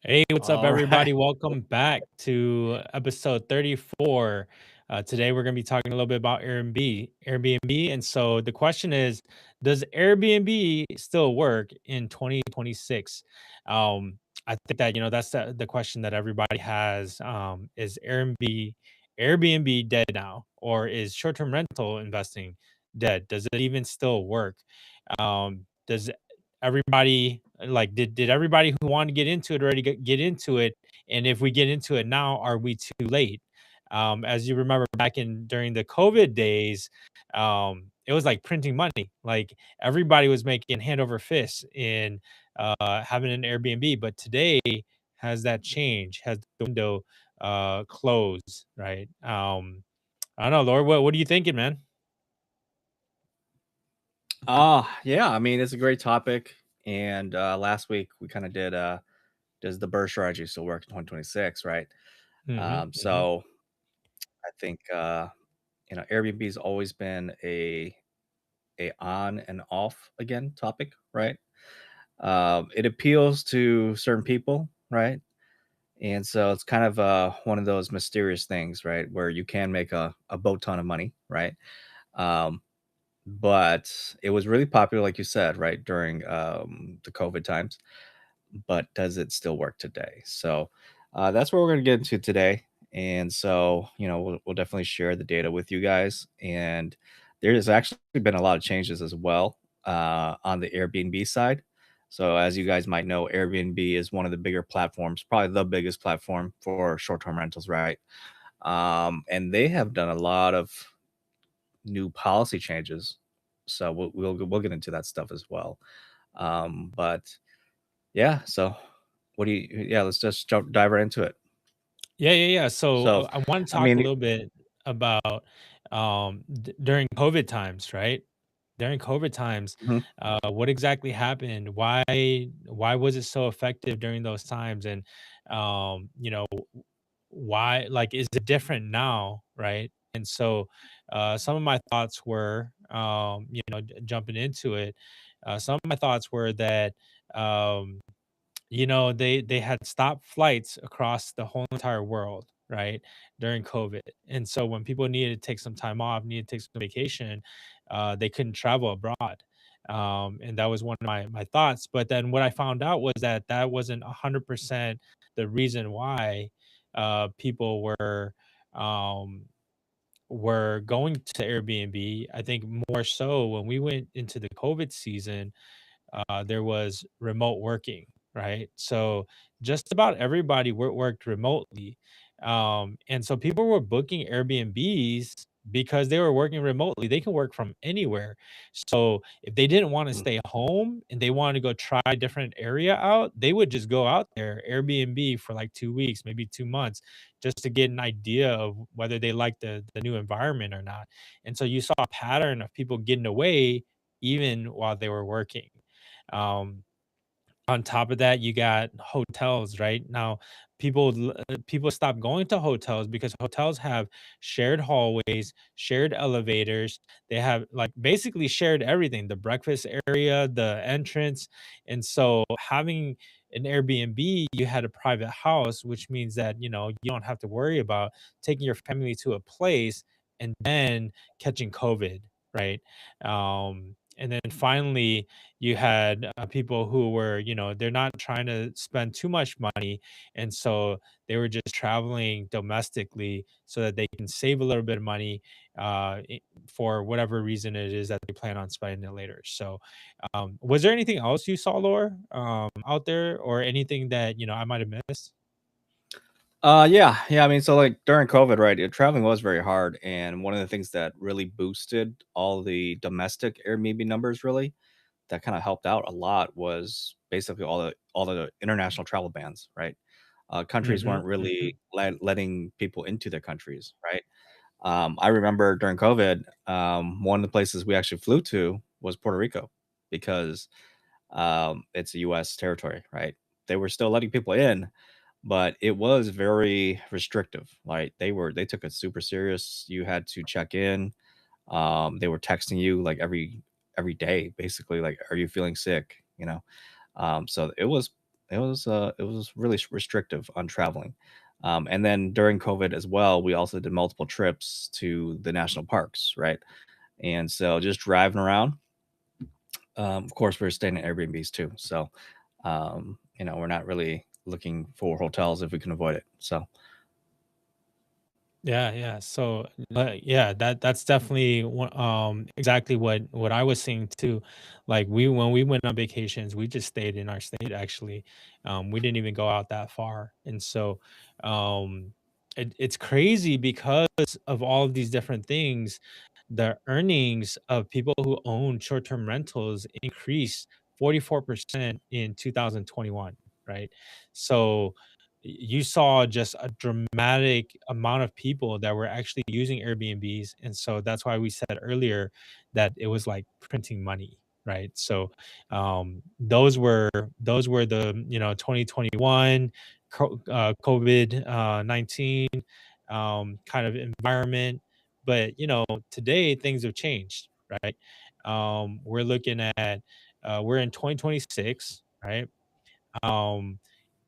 Hey, what's up, All right. everybody? Welcome back to episode 34. Today, we're going to be talking a little bit about Airbnb. And so the question is, does Airbnb still work in 2026? Um, I think that, that's the question that everybody has. Is Airbnb dead now? Or is short-term rental investing dead? Does it even still work? Does everybody like did everybody who wanted to get into it already get into it, and if we get into it now, are we too late? As you remember, back in during the COVID days, it was like printing money. Like, everybody was making hand over fist in having an Airbnb. But today, has that changed? Has the window closed? Right? I don't know, Lord. What are you thinking, man? Yeah, I mean, it's a great topic. And last week we kind of did does the burr strategy still work in 2026, right? Hmm. Hmm. So I think Airbnb's always been a on and off again topic, right? It appeals to certain people, right? And so it's kind of one of those mysterious things, right? Where you can make a boat ton of money, right? Um, but it was really popular, like you said, right, during the COVID times. But does it still work today? So that's what we're going to get into today. And so, we'll definitely share the data with you guys. And there's actually been a lot of changes as well on the Airbnb side. So, as you guys might know, Airbnb is one of the bigger platforms, probably the biggest platform for short term rentals, right? And they have done a lot of new policy changes. So we'll get into that stuff as well. But yeah, so what do you? Yeah, let's just dive right into it. Yeah. So So, I want to I talk a mean, little bit about during COVID times, right? During COVID times, mhm, what exactly happened? Why was it so effective during those times? And why, like, is it different now, right? And so some of my thoughts were, jumping into it. Some of my thoughts were that um, they had stopped flights across the whole entire world, right, during COVID. And so when people needed to take some time off, needed to take some vacation, they couldn't travel abroad. And that was one of my thoughts. But then what I found out was that that wasn't 100% the reason why people um were going to Airbnb. I think more so when we went into the COVID season, there was remote working, right? So just about everybody worked remotely. And so people were booking Airbnbs because they were working remotely. They can work from anywhere. So if they didn't want to mhm, stay home and they wanted to go try a different area out, they would just go out there, Airbnb for like 2 weeks, maybe 2 months, just to get an idea of whether they like the new environment or not. And so you saw a pattern of people getting away even while they were working. um, on top of that, you got hotels, right? Now, people stop going to hotels because hotels have shared hallways, shared elevators. They have, like, basically shared everything, the breakfast area, the entrance. And so having an Airbnb, you had a private house, which means that, you don't have to worry about taking your family to a place and then catching COVID, right? And then finally, you had people who were, they're not trying to spend too much money. And so they were just traveling domestically so that they can save a little bit of money for whatever reason it is that they plan on spending it later. So, was there anything else you saw, Laura, out there, or anything that, I might have missed? Yeah. I mean, so like during COVID, right? Traveling was very hard, and one of the things that really boosted all the domestic Airbnb numbers, really, that kind of helped out a lot, was basically all the international travel bans, right? Countries Hmm. weren't Hmm. really letting people into their countries, right? I remember during COVID, one of the places we actually flew to was Puerto Rico because it's a U.S. territory, right? They were still letting people in, but it was very restrictive. Like they took it super serious. You had to check in. They were texting you like every day, basically, like, "Are you feeling sick?" So it was really restrictive on traveling. And then during COVID as well, we also did multiple trips to the national parks, right? And so just driving around. Of course, we're staying at Airbnbs too. So we're not really looking for hotels if we can avoid it. So Yeah, yeah. So, yeah, that's definitely exactly what I was saying too. Like, when we went on vacations, we just stayed in our state. Actually, we didn't even go out that far, and so um, it's crazy because of all of these different things. The earnings of people who own short-term rentals increased 44% in 2021. Right, so you saw just a dramatic amount of people that were actually using Airbnbs, and so that's why we said earlier that it was like printing money, right? So, those were the 2021 COVID 19 kind of environment, but today things have changed, right? We're looking at we're in 2026, right? Um,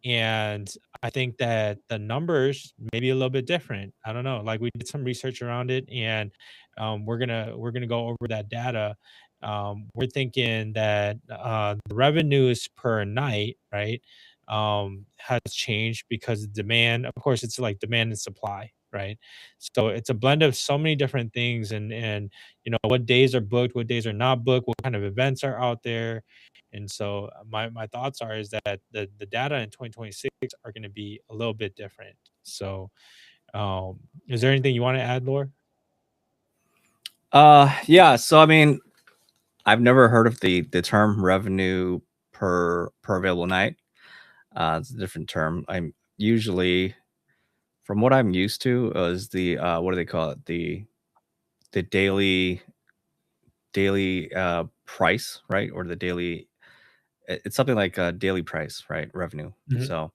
and I think that the numbers may be a little bit different. I don't know. Like, we did some research around it, and we're gonna go over that data. We're thinking that the revenues per night, right, has changed because of demand. Of course, it's like demand and supply, right? So it's a blend of so many different things, and what days are booked, what days are not booked, what kind of events are out there. And so my thoughts are is that the data in 2026 are going to be a little bit different. So, is there anything you want to add, Laura? yeah. So I mean, I've never heard of the term revenue per available night. It's a different term. I'm usually, from what I'm used to, is the what do they call it? The daily price, right? Or the daily. It's something like a daily price, right? Revenue. Mhm. So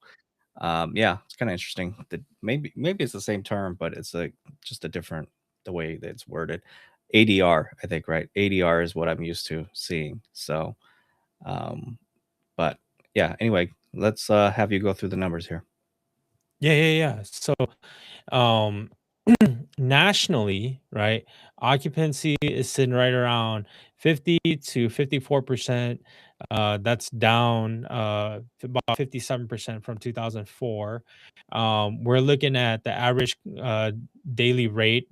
yeah, it's kind of interesting. That maybe it's the same term, but it's like just a different the way that it's worded. ADR, I think, right? ADR is what I'm used to seeing. So, um, but yeah. Anyway, let's have you go through the numbers here. Yeah, yeah, yeah. So, um, nationally, right, occupancy is sitting right around 50 to 54%. That's down about 57% from 2004. We're looking at the average daily rate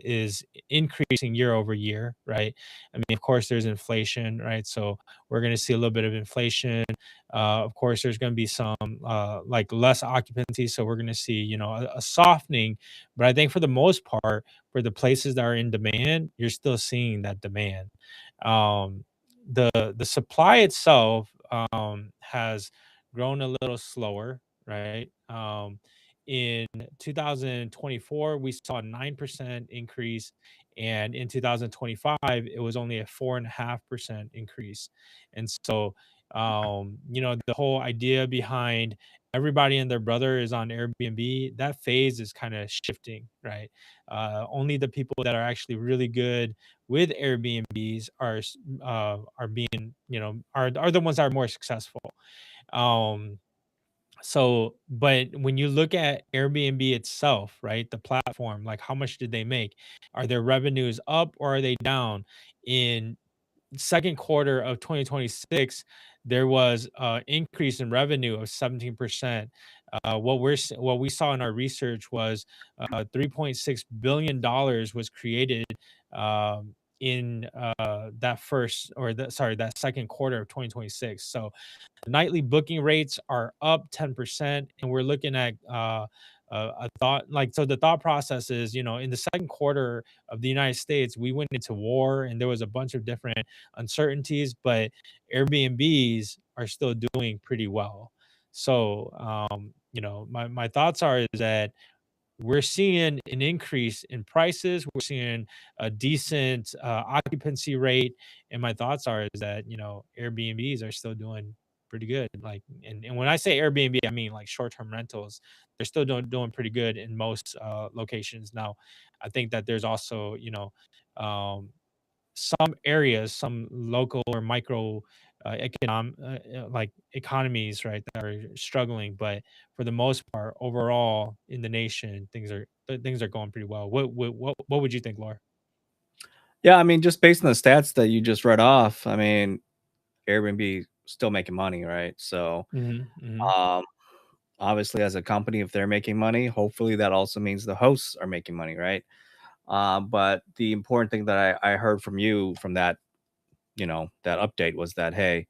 is increasing year over year, right? I mean, of course, there's inflation, right? So we're going to see a little bit of inflation. Of course, there's going to be some like less occupancy, so we're going to see a softening. But I think for the most part, for the places that are in demand, you're still seeing that demand. Um, the supply itself has grown a little slower, right? In 2024, we saw a 9% increase, and in 2025, it was only a 4.5% increase. And so, the whole idea behind everybody and their brother is on Airbnb, that phase is kind of shifting, right? Only the people that are actually really good with Airbnbs are being, are the ones that are more successful. Um, so, but when you look at Airbnb itself, right, the platform, like how much did they make? Are their revenues up or are they down in second quarter of 2026, there was an increase in revenue of 17%. What we saw in our research was $3.6 billion was created in that second quarter of 2026. So nightly booking rates are up 10%, and we're looking at a thought like so the thought process is, in the second quarter of the United States, we went into war and there was a bunch of different uncertainties, but Airbnbs are still doing pretty well. So my thoughts are is that we're seeing an increase in prices. We're seeing a decent occupancy rate, and my thoughts are is that Airbnbs are still doing pretty good. Like, and when I say Airbnb, I mean like short term rentals. They're still doing pretty good in most locations. Now, I think that there's also um, some areas, some local or micro like economies, right, that are struggling. But for the most part, overall in the nation, things are going pretty well. What would you think, Laura? Yeah, I mean, just based on the stats that you just read off, I mean, Airbnb still making money, right? So, Hmm. Hmm. um, obviously, as a company, if they're making money, hopefully that also means the hosts are making money, right? But the important thing that I heard from you from that, that update was that, hey,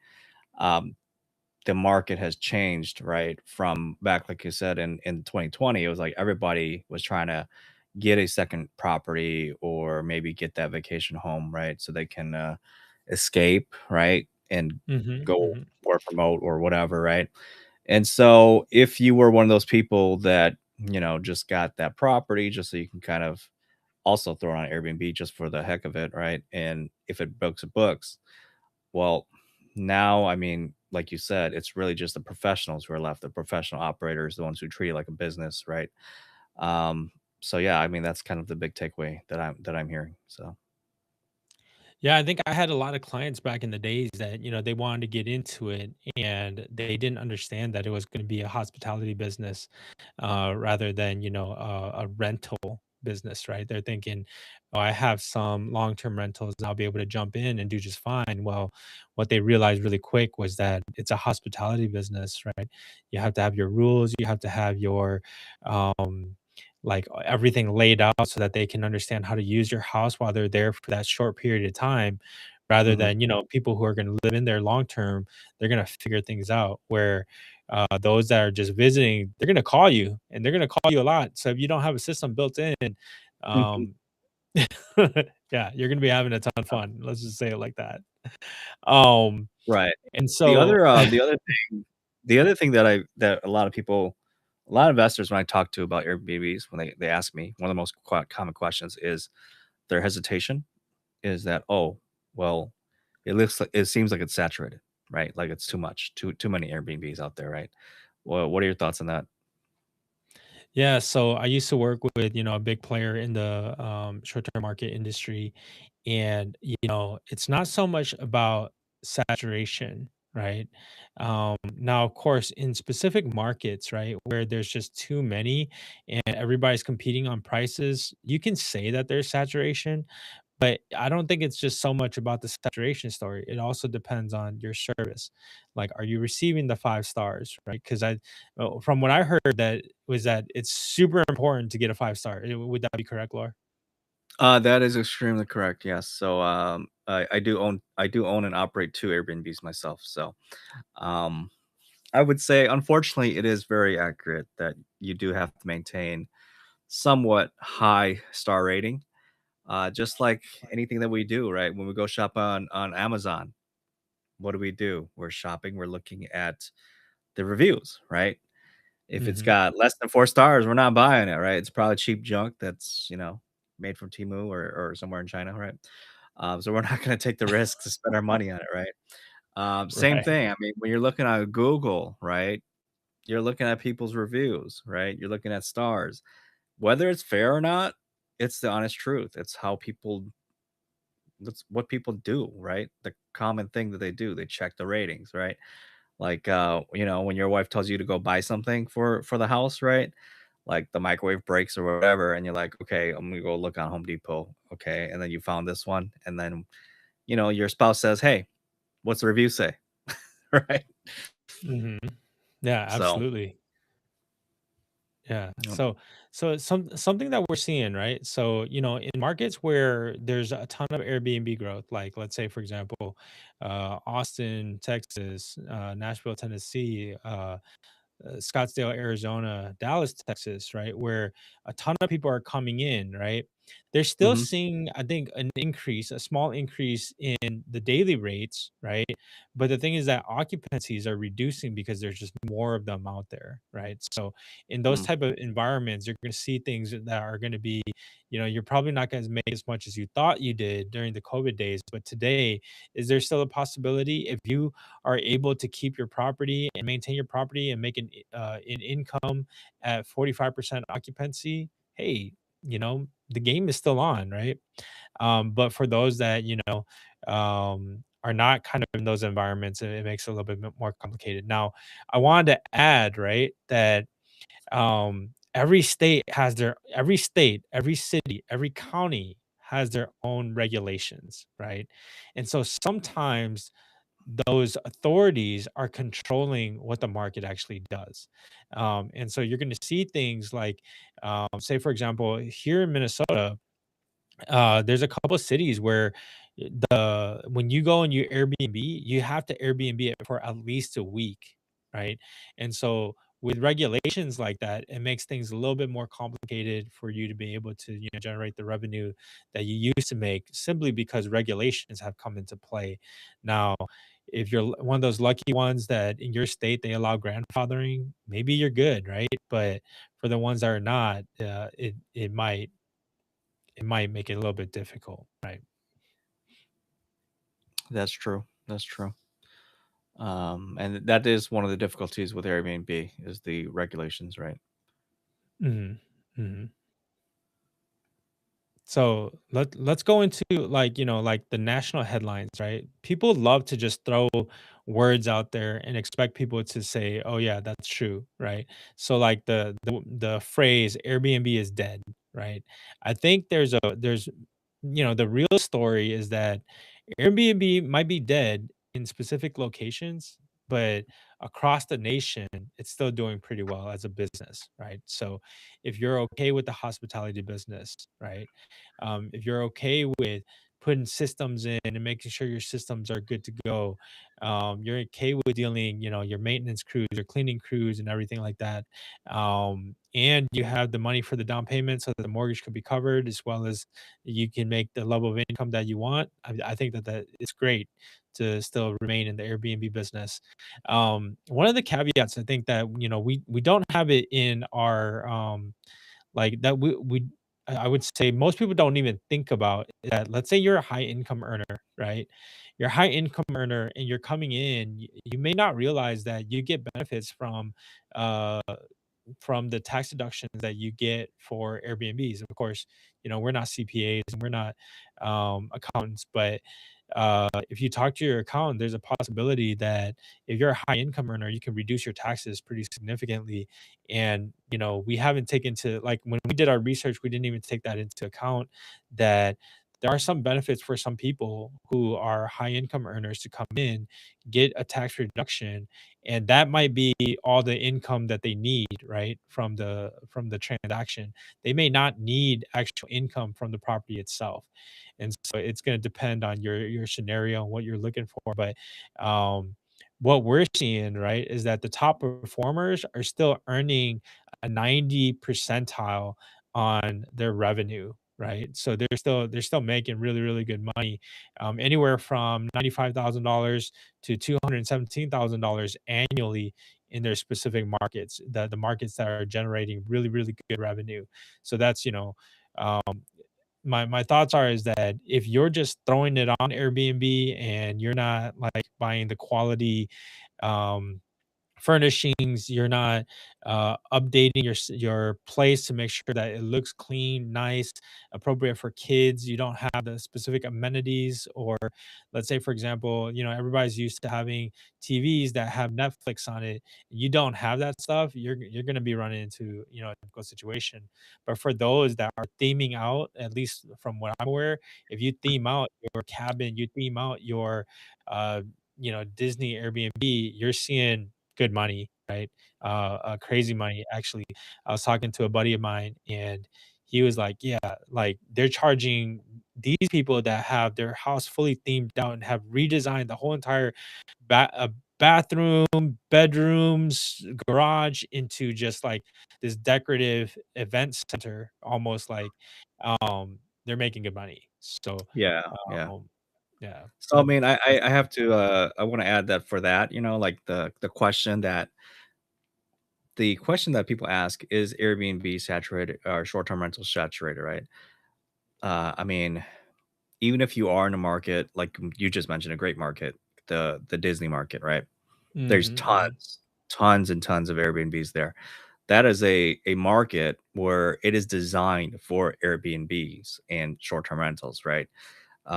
um, the market has changed, right? From back, like you said, in 2020, it was like everybody was trying to get a second property or maybe get that vacation home, right? So they can escape, right? And Hmm. go Hmm. work remote or whatever, right? And so if you were one of those people that, just got that property just so you can kind of also throw it on Airbnb just for the heck of it, right? And if it books, it books. Well, now, I mean, like you said, it's really just the professionals who are left, the professional operators, the ones who treat it like a business, right? Um, so yeah, I mean, that's kind of the big takeaway that I'm hearing. So, Yeah, I think I had a lot of clients back in the days that, they wanted to get into it and they didn't understand that it was going to be a hospitality business rather than, a rental business, right? They're thinking, oh, I have some long term rentals and I'll be able to jump in and do just fine. Well, what they realized really quick was that it's a hospitality business, right? You have to have your rules, you have to have your, um, everything laid out so that they can understand how to use your house while they're there for that short period of time rather mhm, than people who are going to live in there long term. They're going to figure things out where those that are just visiting, they're going to call you and they're going to call you a lot. So if you don't have a system built in, mhm, um yeah, you're going to be having a ton of fun, let's just say it like that. um right. and The so other, the other thing that a lot of people, a lot of investors, when I talk to about Airbnbs, when they ask me, one of the most common questions is their hesitation is that, oh, well, it seems like it's saturated, right? Like it's too much, too many Airbnbs out there, right? Well, what are your thoughts on that? Yeah, so I used to work with, a big player in the short-term market industry. And, it's not so much about saturation, right? Now, of course, in specific markets, right, where there's just too many and everybody's competing on prices, you can say that there's saturation, but I don't think it's just so much about the saturation story. It also depends on your service. Like, are you receiving the 5 stars, right? Because from what I heard, that was that it's super important to get a 5 star. Would that be correct, Laura? That is extremely correct. Yes. So, I do own and operate 2 Airbnbs myself. So, um, I would say, unfortunately, it is very accurate that you do have to maintain somewhat high star rating. Just like anything that we do, right? When we go shop on Amazon, what do we do? We're shopping. We're looking at the reviews, right? If it's Hmm. got less than 4 stars, we're not buying it, right? It's probably cheap junk that's, made from Temu or somewhere in China, right? So we're not gonna take the risk to spend our money on it, right? Same Right. thing, I mean, when you're looking at Google, right, you're looking at people's reviews, right? You're looking at stars. Whether it's fair or not, it's the honest truth. It's how people that's what people do, right? The common thing that they do, they check the ratings, right? Like, when your wife tells you to go buy something for the house, right? Like the microwave breaks or whatever, and you're like, okay, I'm gonna go look on Home Depot, okay, and then you found this one, and then your spouse says, "Hey, what's the review say?" Right? Mhm. Yeah, So, absolutely. Yeah. yep. So it's something that we're seeing, right? So, in markets where there's a ton of Airbnb growth, like let's say for example, Austin, Texas, Nashville, Tennessee, Scottsdale, Arizona, Dallas, Texas, right, where a ton of people are coming in, right? They're still Mhm, seeing, I think, an increase, a small increase in the daily rates, right? But the thing is that occupancies are reducing because there's just more of them out there, right? So in those mm. type of environments, you're going to see things that are going to be, you're probably not going to make as much as you thought you did during the COVID days. But today, is there still a possibility if you are able to keep your property and maintain your property and make an income at 45% occupancy, hey, the game is still on, right? But for those that are not kind of in those environments, it makes it a little bit more complicated. Now, I wanted to add, right, that every state, every city, every county has their own regulations, right? And so sometimes those authorities are controlling what the market actually does. And so you're going to see things like, say, for example, here in Minnesota, there's a couple of cities where the when you go and you Airbnb, you have to Airbnb it for at least a week, right? And so with regulations like that, it makes things a little bit more complicated for you to be able to generate the revenue that you used to make simply because regulations have come into play. Now, if you're one of those lucky ones that in your state they allow grandfathering, maybe you're good, right? But for the ones that are not, it might make it a little bit difficult, right? That's true, that's true. And that is one of the difficulties with Airbnb is the regulations, right? Mhm, mhm. So let's go into like like the national headlines, right? People love to just throw words out there and expect people to say, "Oh yeah, that's true," right? So like the phrase Airbnb is dead, right? I think there's the real story is that Airbnb might be dead in specific locations, but across the nation, it's still doing pretty well as a business, right? So if you're okay with the hospitality business, right? If you're okay with putting systems in and making sure your systems are good to go, you're okay with dealing, your maintenance crews, your cleaning crews, and everything like that. And you have the money for the down payment so that the mortgage could be covered, as well as you can make the level of income that you want. I think that it's great to still remain in the Airbnb business. One of the caveats I think that we don't have it in our like that I would say most people don't even think about that. Let's say you're a high income earner, right? You're a high income earner and you're coming in, you may not realize that you get benefits uh from the tax deductions that you get for Airbnbs. Of course, we're not CPAs and we're not accountants, but if you talk to your accountant, there's a possibility that if you're a high income earner, you can reduce your taxes pretty significantly. And we haven't taken to like when we did our research, we didn't even take that into account that there are some benefits for some people who are high income earners to come in, get a tax reduction, and that might be all the income that they need, right, from the transaction. They may not need actual income from the property itself, and so it's going to depend on your scenario and what you're looking for. But what we're seeing, right, is that the top performers are still earning a 90 percentile on their revenue, right? So they're still making really really good money, anywhere from $95,000 to $217,000 annually in their specific markets, the markets that are generating really really good revenue. So that's um, my thoughts are is that if you're just throwing it on Airbnb and you're not like buying the quality um furnishings, you're not updating your place to make sure that it looks clean, nice, appropriate for kids. You don't have the specific amenities, or let's say, for example, everybody's used to having TVs that have Netflix on it. You don't have that stuff, you're going to be running into a difficult situation. But for those that are theming out, at least from what I'm aware, if you theme out your cabin, you theme out your uh Disney Airbnb, you're seeing good money, right? Crazy money. Actually, I was talking to a buddy of mine, and he was like, "Yeah, like they're charging these people that have their house fully themed out and have redesigned the whole entire bathroom, bedrooms, garage into just like this decorative event center, almost like they're making good money." So, Yeah, yeah. um, yeah, So, I mean, I have to, I wanna add that for that, like, the question that people ask, is Airbnb saturated or short-term rental saturated, right? I mean, even if you are in a market, like you just mentioned, a great market, the Disney market, right? There's mhm, mhm, tons and tons of Airbnbs there. That is a market where it is designed for Airbnbs and short-term rentals, right?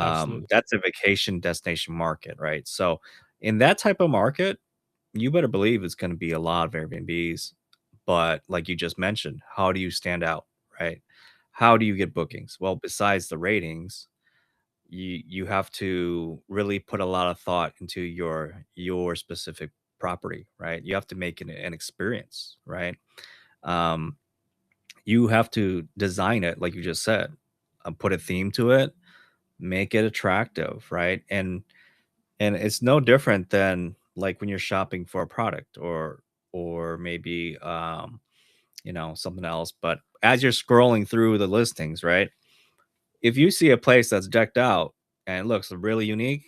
absolutely. That's a vacation destination market, right? So, in that type of market, you better believe it's gonna be a lot of Airbnbs, but like you just mentioned, how do you stand out, right? How do you get bookings? Well, besides the ratings, you have to really put a lot of thought into your specific property, right? You have to make it an experience, right? Um, you have to design it like you just said, put a theme to it, make it attractive, right? And it's no different than like when you're shopping for a product or maybe something else. But as you're scrolling through the listings, right? If you see a place that's decked out and it looks really unique,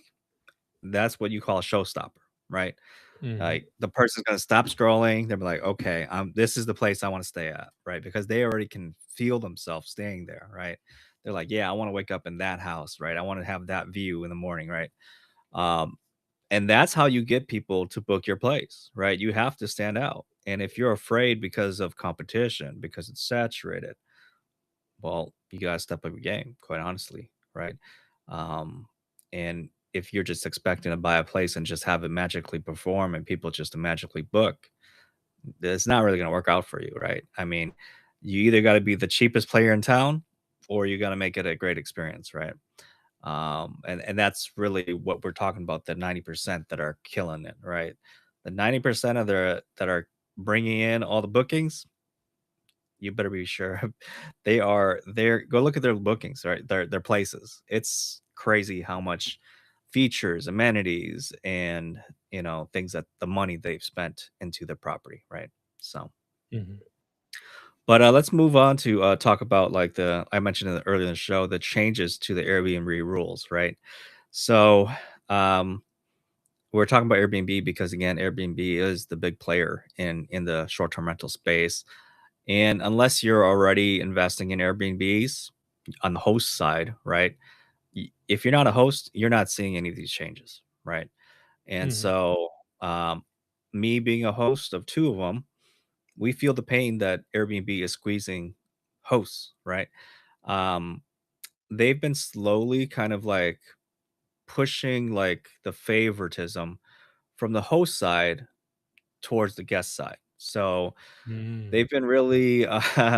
that's what you call a showstopper, right? Mhm, Like the person's gonna stop scrolling. They'll be like, okay, this is the place I want to stay at, right? Because they already can feel themselves staying there, right? They're like, yeah, I want to wake up in that house, right? I want to have that view in the morning, right? Um, and that's how you get people to book your place, right? You have to stand out. And if you're afraid because of competition, because it's saturated, well, you gotta step up your game, quite honestly, right? Um, and if you're just expecting to buy a place and just have it magically perform and people just magically book, it's not really gonna work out for you, right? I mean, you either gotta be the cheapest player in town or you gotta make it a great experience, right? And that's really what we're talking about, the 90% that are killing it, right? The 90% of their that are bringing in all the bookings, you better be sure they're go look at their bookings, right? Their places. It's crazy how much features, amenities, and things that the money they've spent into the property, right? So, mhm, but let's move on to talk about like the I mentioned earlier in the show the changes to the Airbnb rules, right? So, um, we're talking about Airbnb because again, Airbnb is the big player in the short-term rental space. And unless you're already investing in Airbnbs on the host side, right? If you're not a host, you're not seeing any of these changes, right? And mhm, so, um, me being a host of two of them, we feel the pain that Airbnb is squeezing hosts, right? Um, they've been slowly kind of like pushing like the favoritism from the host side towards the guest side. So mm, they've been really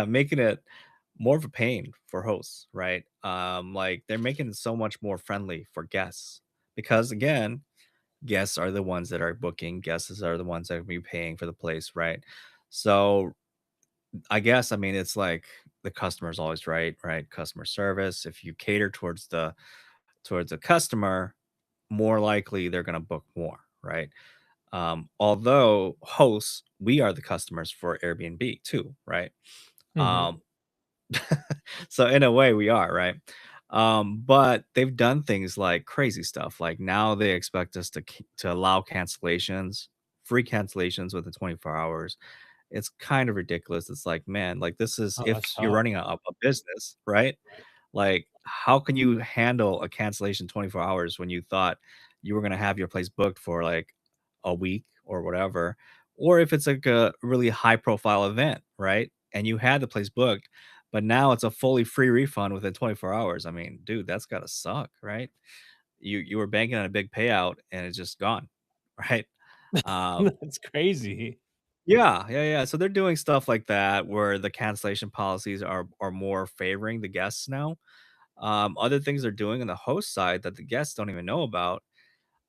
making it more of a pain for hosts, right? Like they're making it so much more friendly for guests because again, guests are the ones that are booking, guests are the ones that are be paying for the place, right? So I guess I mean it's like the customer's always right, right? Customer service. If you cater towards the customer, more likely they're gonna book more, right? Although hosts, we are the customers for Airbnb too, right? mhm, Um, so in a way we are, right? But they've done things like crazy stuff. Like now they expect us to allow cancellations, free cancellations within 24 hours. It's kind of ridiculous. It's like, man, like this is oh, if that's you're tough. running a business, right? Like, how can you handle a cancellation 24 hours when you thought you were gonna have your place booked for like a week or whatever, or if it's like a really high profile event, right? And you had the place booked, but now it's a fully free refund within 24 hours. I mean, dude, that's gotta suck, right? You were banking on a big payout and it's just gone, right? Um, That's crazy. yeah, yeah, yeah. So they're doing stuff like that where the cancellation policies are more favoring the guests now. Other things they're doing on the host side that the guests don't even know about.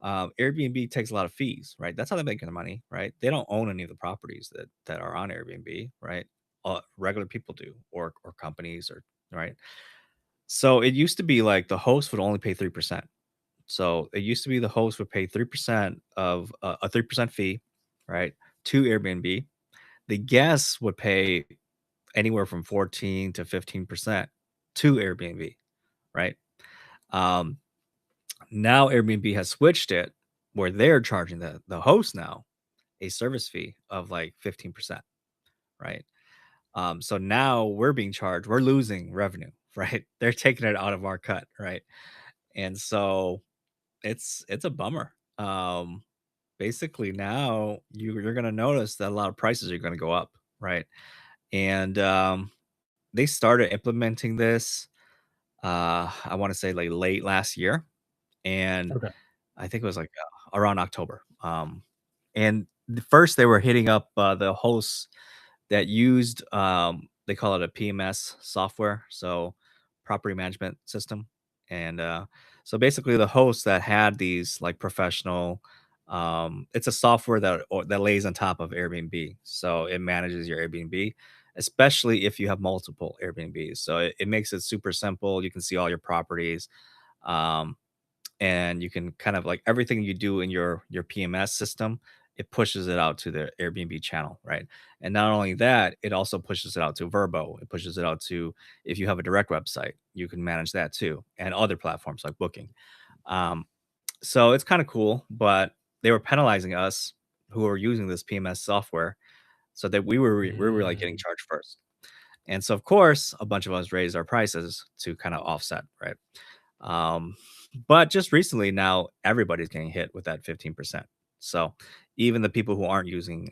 Airbnb takes a lot of fees, right? That's how they're making their money, right? They don't own any of the properties that are on Airbnb, right? Regular people do, or companies, or right. So it used to be like the host would only pay 3%. So it used to be the host would pay 3% of a 3% fee, right, to Airbnb. The guests would pay anywhere from 14 to 15% to Airbnb, right? Um, Now Airbnb has switched it where they're charging the host now a service fee of like 15%, right? So now we're being charged, we're losing revenue, right? They're taking it out of our cut, right? And so it's a bummer. Basically now you're gonna notice that a lot of prices are gonna go up, right? And they started implementing this I want to say like late last year, and Okay. I think it was like around October. And first they were hitting up the hosts that used they call it a PMS software, so property management system. And so basically the hosts that had these like professional it's a software that lays on top of Airbnb. So it manages your Airbnb, especially if you have multiple Airbnbs. So it makes it super simple. You can see all your properties. Um, and you can kind of like everything you do in your PMS system, it pushes it out to the Airbnb channel, right? And not only that, it also pushes it out to Verbo. It pushes it out to if you have a direct website, you can manage that too, and other platforms like Booking. Um, so it's kind of cool, but they were penalizing us who are using this PMS software, so that we were like getting Mm. charged first. And so of course, a bunch of us raised our prices to kind of offset, right? Um, but just recently now everybody's getting hit with that 15%. So even the people who aren't using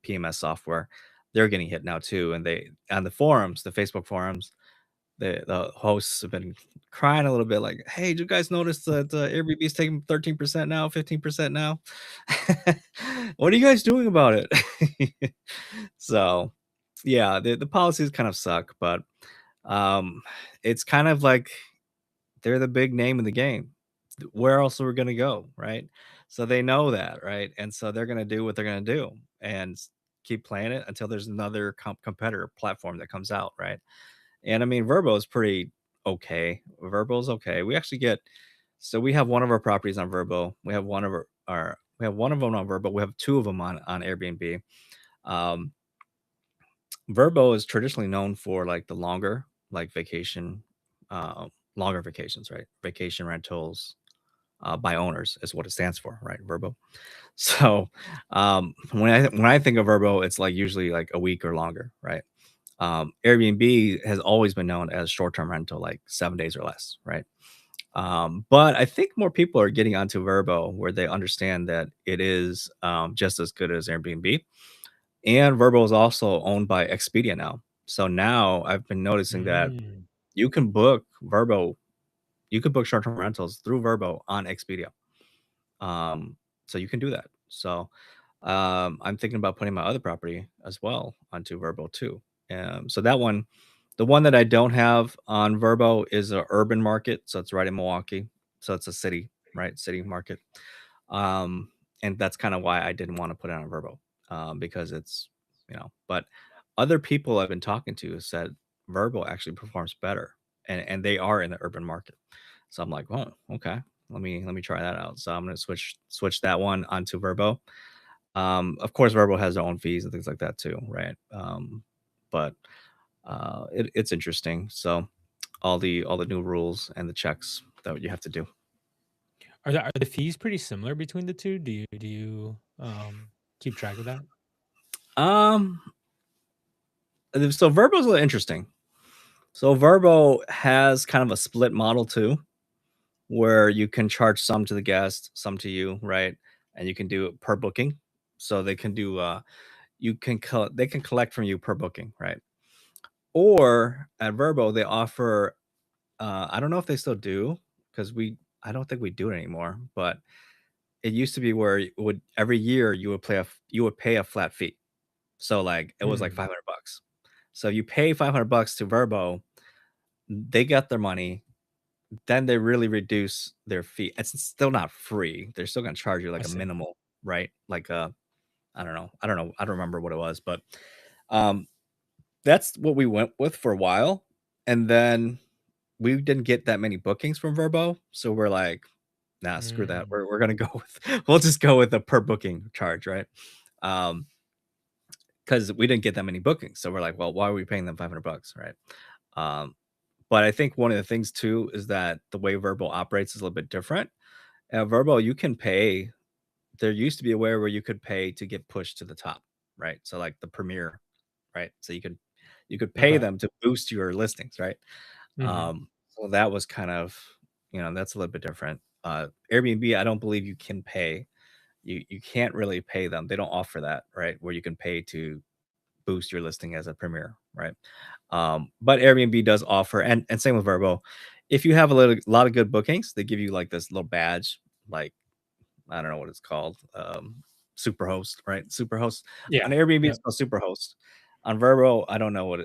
PMS software, they're getting hit now too. And they on the forums, the Facebook forums, the hosts have been crying a little bit like, hey, did you guys notice that Airbnb is taking 13% now, 15% now? What are you guys doing about it? So yeah, the policies kind of suck, but um it's kind of like they're the big name in the game. Where else are we gonna go, right? So they know that, right? And so they're gonna do what they're gonna do and keep playing it until there's another competitor platform that comes out, right? And I mean, Verbo is pretty okay. Verbo's okay. We actually get so we have one of our properties on Verbo. We have one of our we have one of them on Verbo. We have two of them on Airbnb. Um, Verbo is traditionally known for like the longer, like vacation, longer vacations, right? Vacation rentals by owners is what it stands for, right? Verbo. So when I think of Verbo, it's like usually like a week or longer, right? Airbnb has always been known as short-term rental, like 7 days or less, right? But I think more people are getting onto Verbo where they understand that it is just as good as Airbnb. And Verbo is also owned by Expedia now. So now I've been noticing that Mm. you can book Verbo, you can book short-term rentals through Verbo on Expedia. Um, so you can do that. So I'm thinking about putting my other property as well onto Verbo too. So that one, the one that I don't have on Verbo is a urban market. So it's right in Milwaukee. So it's a city, right? City market. Um, and that's kind of why I didn't want to put it on Verbo, because it's, but other people I've been talking to said Verbo actually performs better, and they are in the urban market. So I'm like, oh, okay, let me try that out. So I'm gonna switch that one onto Verbo. Of course, Verbo has their own fees and things like that too, right? But it's interesting. So all the new rules and the checks that you have to do. Are the fees pretty similar between the 2? Do you keep track of that? Um, so Verbo's a little interesting. So Verbo has kind of a split model too, where you can charge some to the guest, some to you, right? And you can do it per booking. so they can do they can collect from you per booking, right? Or at Verbo, they offer I don't know if they still do because we I don't think we do it anymore, but it used to be where you would every year you would pay a flat fee. So like it was like Mm, 500 bucks. So you pay 500 bucks to Verbo, they get their money, then they really reduce their fee. It's still not free. They're still gonna charge you I like a see. minimal, right? Like I don't know. I don't know. I don't remember what it was, but um that's what we went with for a while. And then we didn't get that many bookings from Verbo. So we're like, nah, screw that. Mm, We're gonna go with we'll just go with the per booking charge, right? Um, because we didn't get that many bookings. So we're like, well, why are we paying them 500 bucks, right? Um, but I think one of the things too is that the way Verbo operates is a little bit different. At Verbo, you can pay. There used to be a way where you could pay to get pushed to the top, right? So like the premier, right? So you could pay okay. them to boost your listings, right? Mhm. So that was kind of, that's a little bit different. Airbnb, I don't believe you can pay. You can't really pay them. They don't offer that, right? Where you can pay to boost your listing as a premier, right? But Airbnb does offer, and same with Verbo. If you have lot of good bookings, they give you like this little badge, like I don't know what it's called, Superhost, right? Superhost Yeah. on Airbnb, it's Yep. called Superhost. On Verbo, I don't know what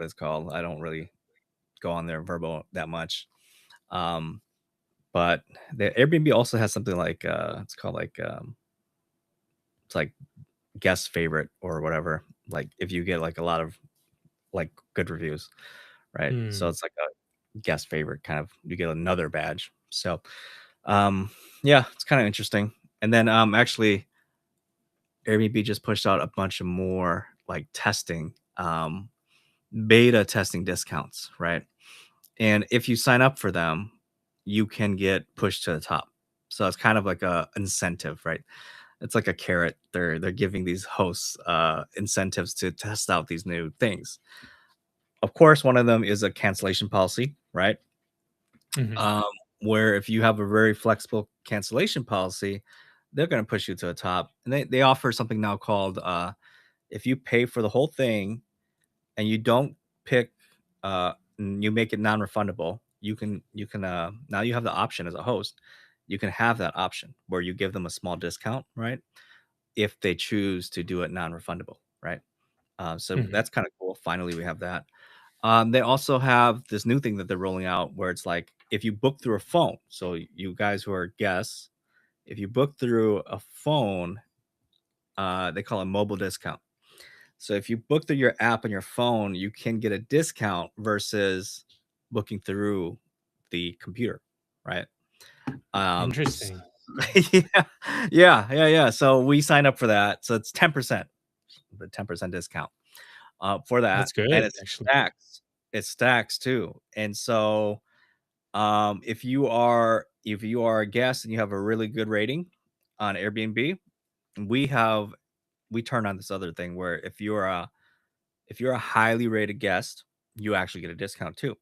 it's called. I don't really go on there Verbo that much. Um, but the Airbnb also has something like it's called like it's like guest favorite or whatever. Like if you get like a lot of like good reviews, right? So Mm, it's like a guest favorite kind of you get another badge. So um yeah, it's kind of interesting. And then actually Airbnb just pushed out a bunch of more like testing beta testing discounts, right? And if you sign up for them, you can get pushed to the top. So it's kind of like a incentive, right? It's like a carrot. They're giving these hosts incentives to test out these new things. Of course, one of them is a cancellation policy, right? mhm. Um, where if you have a very flexible cancellation policy, they're going to push you to the top. And they offer something now called if you pay for the whole thing and you don't pick you make it non-refundable, you can now you have the option as a host. You can have that option where you give them a small discount, right? If they choose to do it non-refundable, right? So Mhm. that's kind of cool. Finally, we have that. They also have this new thing that they're rolling out where it's like if you book through a phone, so you guys who are guests, if you book through a phone, they call it mobile discount. So if you book through your app on your phone, you can get a discount versus booking through the computer, right? S Interesting. yeah, yeah. So we signed up for that. So it's 10%, the 10% discount for that, That's good, and it actually. stacks. It stacks too. And so if you are a guest and you have a really good rating on Airbnb, we have we turn on this other thing where if you're a highly rated guest, you actually get a discount too.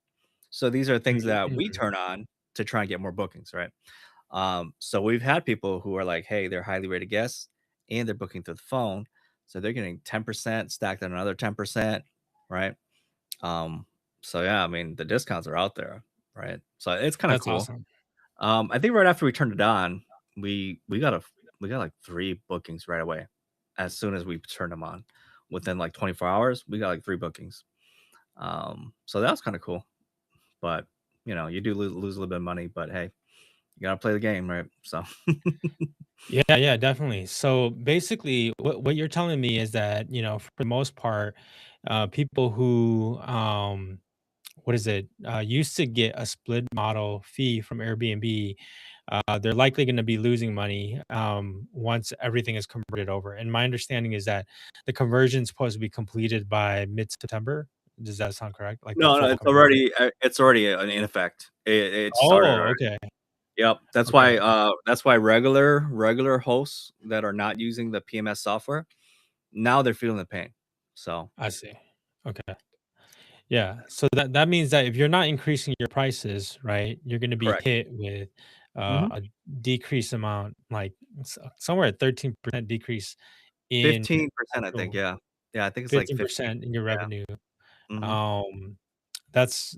So these are things that we Mm, turn on to try and get more bookings, right? So we've had people who are like, hey, they're highly rated guests and they're booking through the phone. So they're getting 10% stacked on another 10%, right? Um, so yeah, I mean the discounts are out there, right? So it's kind of that's cool. awesome. I think right after we turned it on, we got like 3 bookings right away. As soon as we turned them on, within like 24 hours, we got like 3 bookings. So that was kind of cool. But you do lose a little bit of money, but hey, you gotta play the game, right? So Yeah, yeah, definitely. So basically, what you're telling me is that, for the most part, people who what is it? Used to get a split model fee from Airbnb. They're likely going to be losing money once everything is converted over. And my understanding is that the conversion is supposed to be completed by mid September. Does that sound correct? Like the no, full no, conversion? it's already in effect. It started Oh, already. okay. Yep. Okay. That's why regular hosts that are not using the PMS software now they're feeling the pain. So I see. Okay. Yeah. So that means that if you're not increasing your prices, right, you're going to be correct. hit with Hmm. a decrease amount, like somewhere at 13% decrease in 15%, I think, actual yeah. Yeah, I think it's like 15. 15% in your Yeah. revenue. Mhm. Um, that's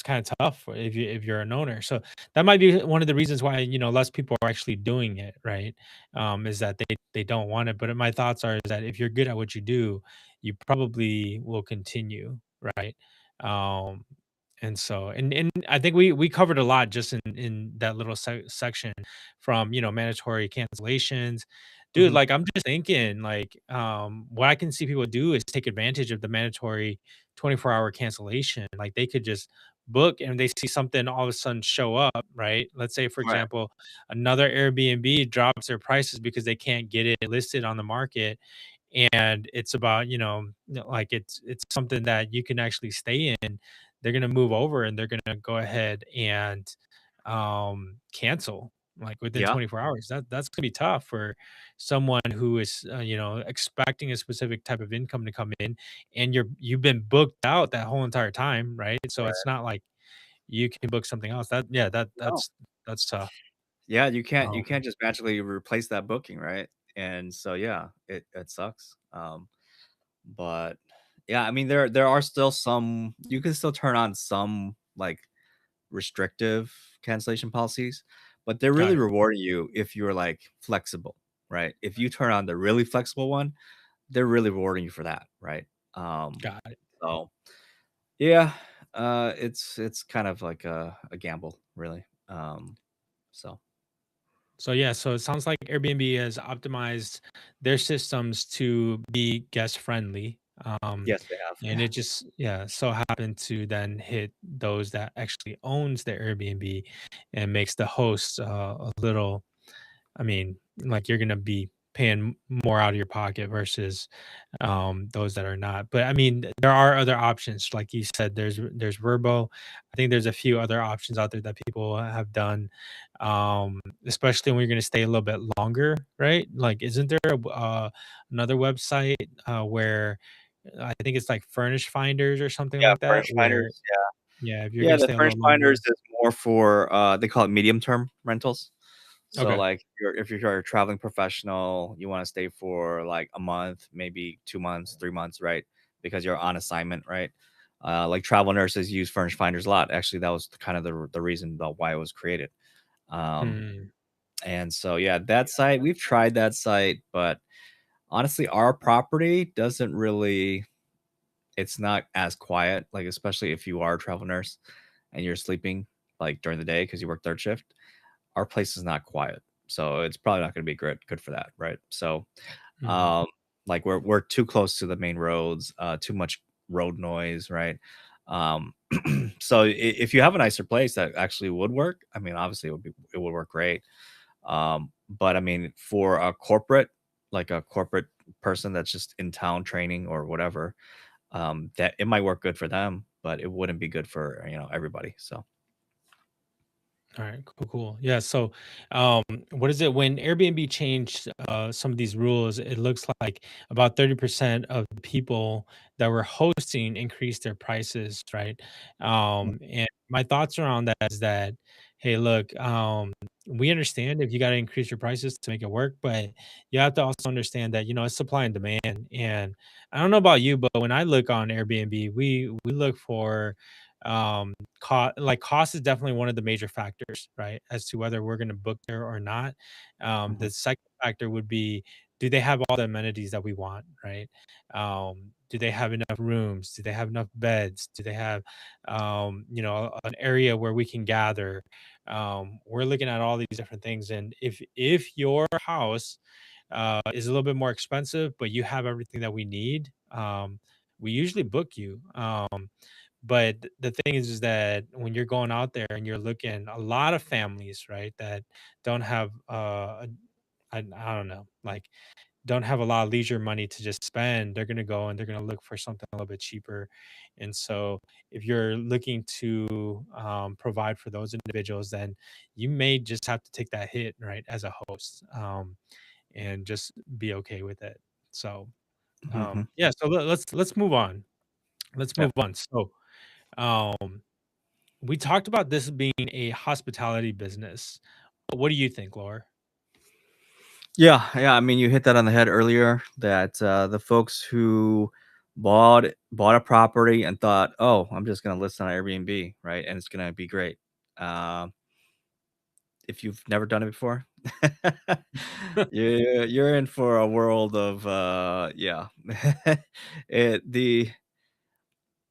kinda tough if you're an owner. So that might be one of the reasons why, less people are actually doing it, right? Is that they don't want it. But my thoughts are is that if you're good at what you do, you probably will continue, right? Um, and so and I think we covered a lot just in that little section from, mandatory cancellations. Dude, Mhm. like, I'm just thinking, like, what I can see people do is take advantage of the mandatory 24-hour cancellation. Like, they could just book and they see something all of a sudden show up, right? Let's say, for Right. example, another Airbnb drops their prices because they can't get it listed on the market. And it's about, like it's something that you can actually stay in. They're gonna move over and they're gonna go ahead and cancel like within Yeah, 24 hours. That's gonna be tough for someone who is expecting a specific type of income to come in, and you've been booked out that whole entire time, right? So it's right. not like you can book something else. That yeah, that No. that's tough. Yeah, you Um, can't just magically replace that booking, right? And so, yeah, it sucks. But yeah, I mean, there are still some you can still turn on some, like, restrictive cancellation policies, but they're got really it, rewarding you if you're, like, flexible, right? If you turn on the really flexible one, they're really rewarding you for that, right? Um, got it. so yeah, it's kind of like a gamble, really. So So yeah, so it sounds like Airbnb has optimized their systems to be guest friendly. yes, they have, And yeah. it just yeah, so happened to then hit those that actually owns the Airbnb and makes the host a little I mean, like you're gonna be paying more out of your pocket versus those that are not. But I mean, there are other options. Like you said, there's Verbo. I think there's a few other options out there that people have done, especially when you're gonna stay a little bit longer, right? Like, isn't there another website where I think it's like Furnish Finders or something Yeah, like that, furnish where finders, yeah. yeah, if you're Yeah, gonna the stay a furnish little finders longer, is more for, they call it medium term rentals. So, okay. like, if you're a traveling professional, you wanna stay for, like, a month, maybe 2 months, 3 months, right? Because you're on assignment, right? Like, travel nurses use furnish finders a lot. Actually, that was kind of the reason about why it was created. Um, Hmm. and so, yeah, that site, we've tried that site, but honestly, our property doesn't really it's not as quiet, like, especially if you are a travel nurse and you're sleeping, like, during the day because you work third shift. Our place is not quiet, so it's probably not gonna be good for that, right? So, Hmm. um, like, we're too close to the main roads, too much road noise, right? Um, so if you have a nicer place that actually would work, I mean, obviously, it would work great. But I mean, for a corporate like a corporate person that's just in town training or whatever, that it might work good for them, but it wouldn't be good for, everybody, so All right, cool, cool. Yeah. So, what is it when Airbnb changed some of these rules? It looks like about 30% of the people that were hosting increased their prices, right? Mm, And my thoughts around that is that, hey, look, we understand if you got to increase your prices to make it work, but you have to also understand that it's supply and demand. And I don't know about you, but when I look on Airbnb, we look for cost is definitely one of the major factors, right, as to whether we're going to book there or not. mhm, The second factor would be, do they have all the amenities that we want, right? Do they have enough rooms? Do they have enough beds? Do they have an area where we can gather? We're looking at all these different things, and if your house is a little bit more expensive but you have everything that we need, we usually book you. But the thing is that when you're going out there and you're looking, a lot of families, right, that don't have I don't know, like, don't have a lot of leisure money to just spend, they're gonna go and they're gonna look for something a little bit cheaper. And so if you're looking to provide for those individuals, then you may just have to take that hit, right, as a host, and just be okay with it. So mhm, yeah, so let's move on. Let's yeah. move on. So um we talked about this being a hospitality business. What do you think, Laura? Yeah, yeah. I mean, you hit that on the head earlier. That the folks who bought a property and thought, "Oh, I'm just going to list on Airbnb, right? And it's going to be great." Um, if you've never done it before, you're in for a world of yeah.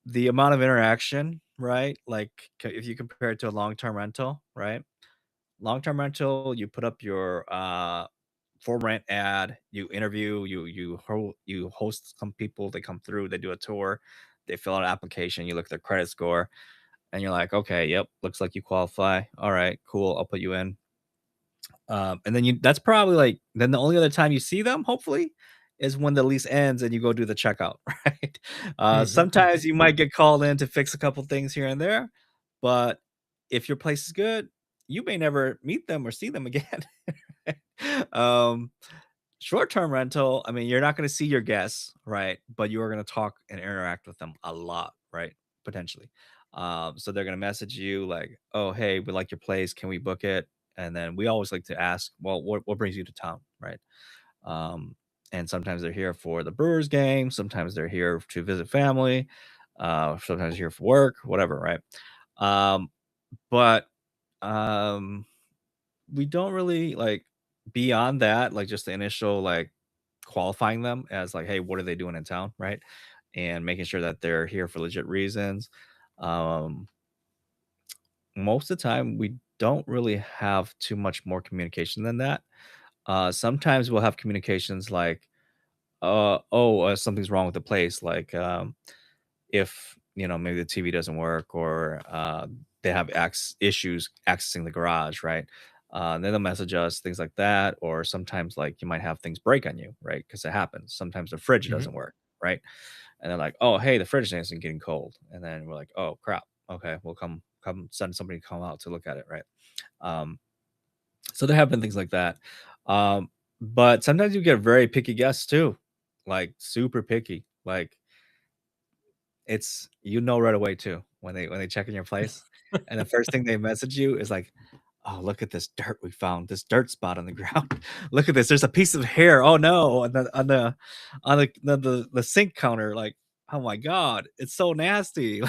The amount of interaction, right? Like if you compare it to a long-term rental, right? Long-term rental, you put up your for rent ad, you interview, you host some people, they come through, they do a tour, they fill out an application, you look at their credit score, and you're like, okay, yep, looks like you qualify. All right, cool, I'll put you in. And then that's probably like then the only other time you see them, hopefully, is when the lease ends and you go do the checkout, right? Mhm, Sometimes mhm. you might get called in to fix a couple things here and there, but if your place is good, you may never meet them or see them again. um, Short-term rental, I mean, you're not going to see your guests, right? But you are going to talk and interact with them a lot, right? Potentially. So they're going to message you like, "Oh, hey, we like your place. Can we book it?" And then we always like to ask, "Well, what brings you to town?" Right? Um, and sometimes they're here for the Brewers game. Sometimes they're here to visit family. Sometimes here for work, whatever, right? Um, but um, we don't really like beyond that, like just the initial like qualifying them as like, hey, what are they doing in town, right? And making sure that they're here for legit reasons. Um, Most of the time, we don't really have too much more communication than that. Sometimes we'll have communications like, oh, something's wrong with the place, like if maybe the TV doesn't work or they have issues accessing the garage, right? Then they'll message us things like that, or sometimes like you might have things break on you, right? Because it happens. Sometimes the fridge Mhm. doesn't work, right? And they're like, "Oh, hey, the fridge isn't getting cold," and then we're like, "Oh crap, okay, we'll come send somebody to come out to look at it," right? Um, so there have been things like that, but sometimes you get very picky guests too, like super picky, like right away too when they check in your place, and the first thing they message you is like, "Oh, look at this dirt we found, this dirt spot on the ground. Look at this, there's a piece of hair. Oh no, on the sink counter." Like, "Oh my god, it's so nasty."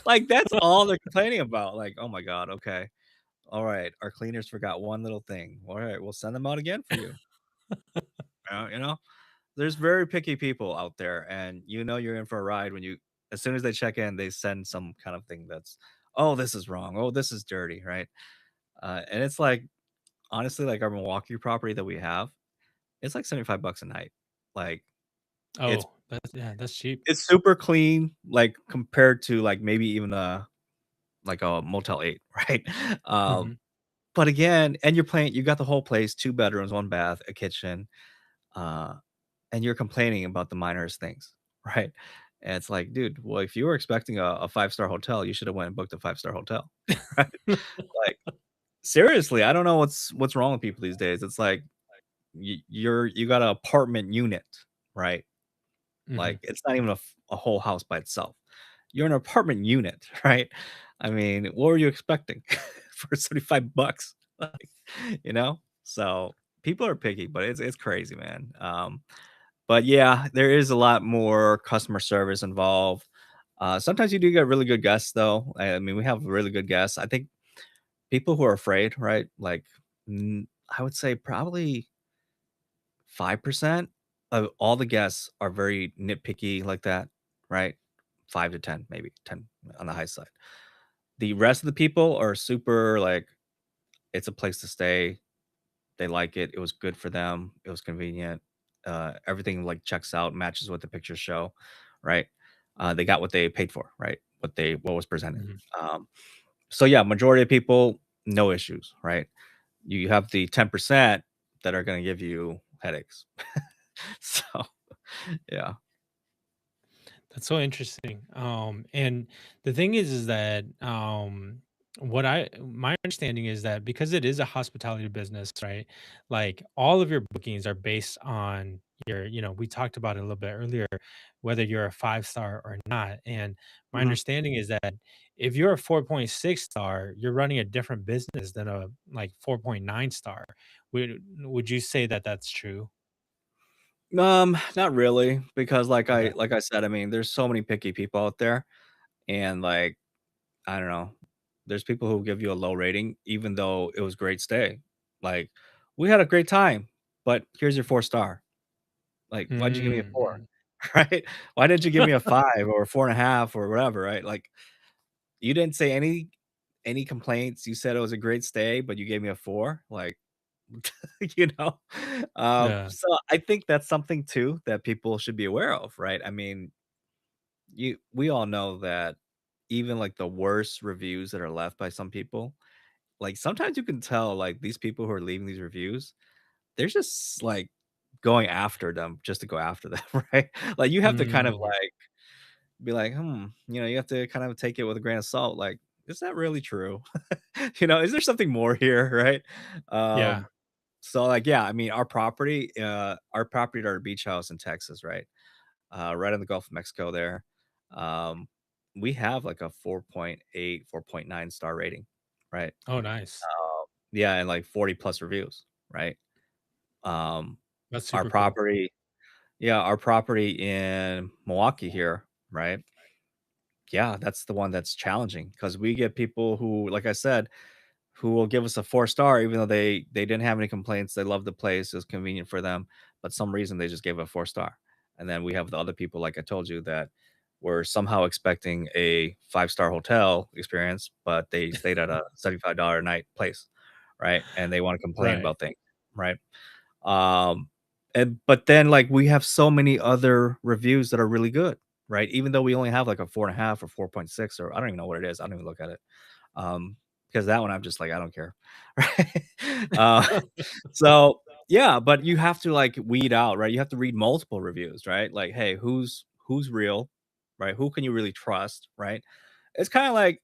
Like that's all they're complaining about. Like, "Oh my god, okay. All right, our cleaners forgot one little thing. All right, we'll send them out again for you." You know? There's very picky people out there, and you're in for a ride when you as soon as they check in, they send some kind of thing that's, "Oh, this is wrong. Oh, this is dirty," right? And it's like, honestly, like our Milwaukee property that we have, it's like 75 bucks a night. Like, it's Oh, that's yeah, that's cheap. it's super clean, like, compared to, like, maybe even like a Motel 8, right? Um, Mhm. but again and you got the whole place, 2 bedrooms, 1 bath, a kitchen, uh and you're complaining about the minorest things, right? And it's like, dude, well, if you were expecting a five-star hotel, you should have went and booked a five-star hotel, right? Like, seriously, I don't know what's wrong with people these days. It's like you got an apartment unit, right? Mhm. Like, it's not even a whole house by itself. You're an apartment unit, right? I mean, what were you expecting for 75 bucks? Like, you know? So people are picky, but it's crazy, man. But yeah, there is a lot more customer service involved. Sometimes you do get really good guests, though. I mean, we have really good guests. I think people who are afraid, right? Like, I would say probably 5% of all the guests are very nitpicky like that, right? 5 to 10, maybe 10 on the high side. The rest of the people are super like, it's a place to stay. They like it. It was good for them. It was convenient. Everything like checks out, matches what the pictures show, right? They got what they paid for, right? What was presented. Mhm. Um, so yeah, majority of people, no issues, right? You have the 10% that are going to give you headaches. So yeah. That's so interesting. And the thing is that what I my understanding is that because it is a hospitality business, right? Like all of your bookings are based on we talked about it a little bit earlier, whether you're a 5 star or not. And my Mhm. understanding is that if you're a 4.6 star, you're running a different business than a like 4.9 star. Would you say that that's true? Not really, because Okay. like I said, I mean, there's so many picky people out there, and, like, I don't know, there's people who give you a low rating even though it was great stay. Like, "We had a great time, but here's your 4 star." Like, "Why'd you give me a 4?" Mm. Right? "Why didn't you give me a 5 or a 4.5 or whatever," right? Like, you didn't say any complaints, you said it was a great stay, but you gave me a 4? Like, you know? Yeah. So I think that's something too that people should be aware of, right? I mean, you we all know that even, like, the worst reviews that are left by some people, like, sometimes you can tell, like, these people who are leaving these reviews, they're just, like, going after them just to go after them, right? Like, you have to kind of, Mm. like, be like, you have to kind of take it with a grain of salt, like, "Is that really true?" Is there something more here, right? Yeah. So, like, yeah, I mean, our property at our beach house in Texas, right on the Gulf of Mexico there, um, we have, like, a 4.8, 4.9 star rating, right? Oh, nice. Yeah, and, like, 40 plus reviews, right? Um, That's our super cool. property yeah, our property in Milwaukee here, right? Yeah, that's the one that's challenging because we get people who, like I said, who will give us a 4 star even though they didn't have any complaints, they loved the place, it was convenient for them, but some reason they just gave it a 4 star. And then we have the other people, like I told you, that were somehow expecting a 5-star hotel experience, but they stayed at a $75 a night place, right? And they wanna complain Right. about things, right? Um, and but then, like, we have so many other reviews that are really good, right? Even though we only have, like, a 4.5 or 4.6, or I don't even know what it is, I don't even look at it. Because that one I'm just like, "I don't care." Right? Uh, so, yeah, but you have to, like, weed out, right? You have to read multiple reviews, right? Like, hey, who's real, right? Who can you really trust, right? It's kinda like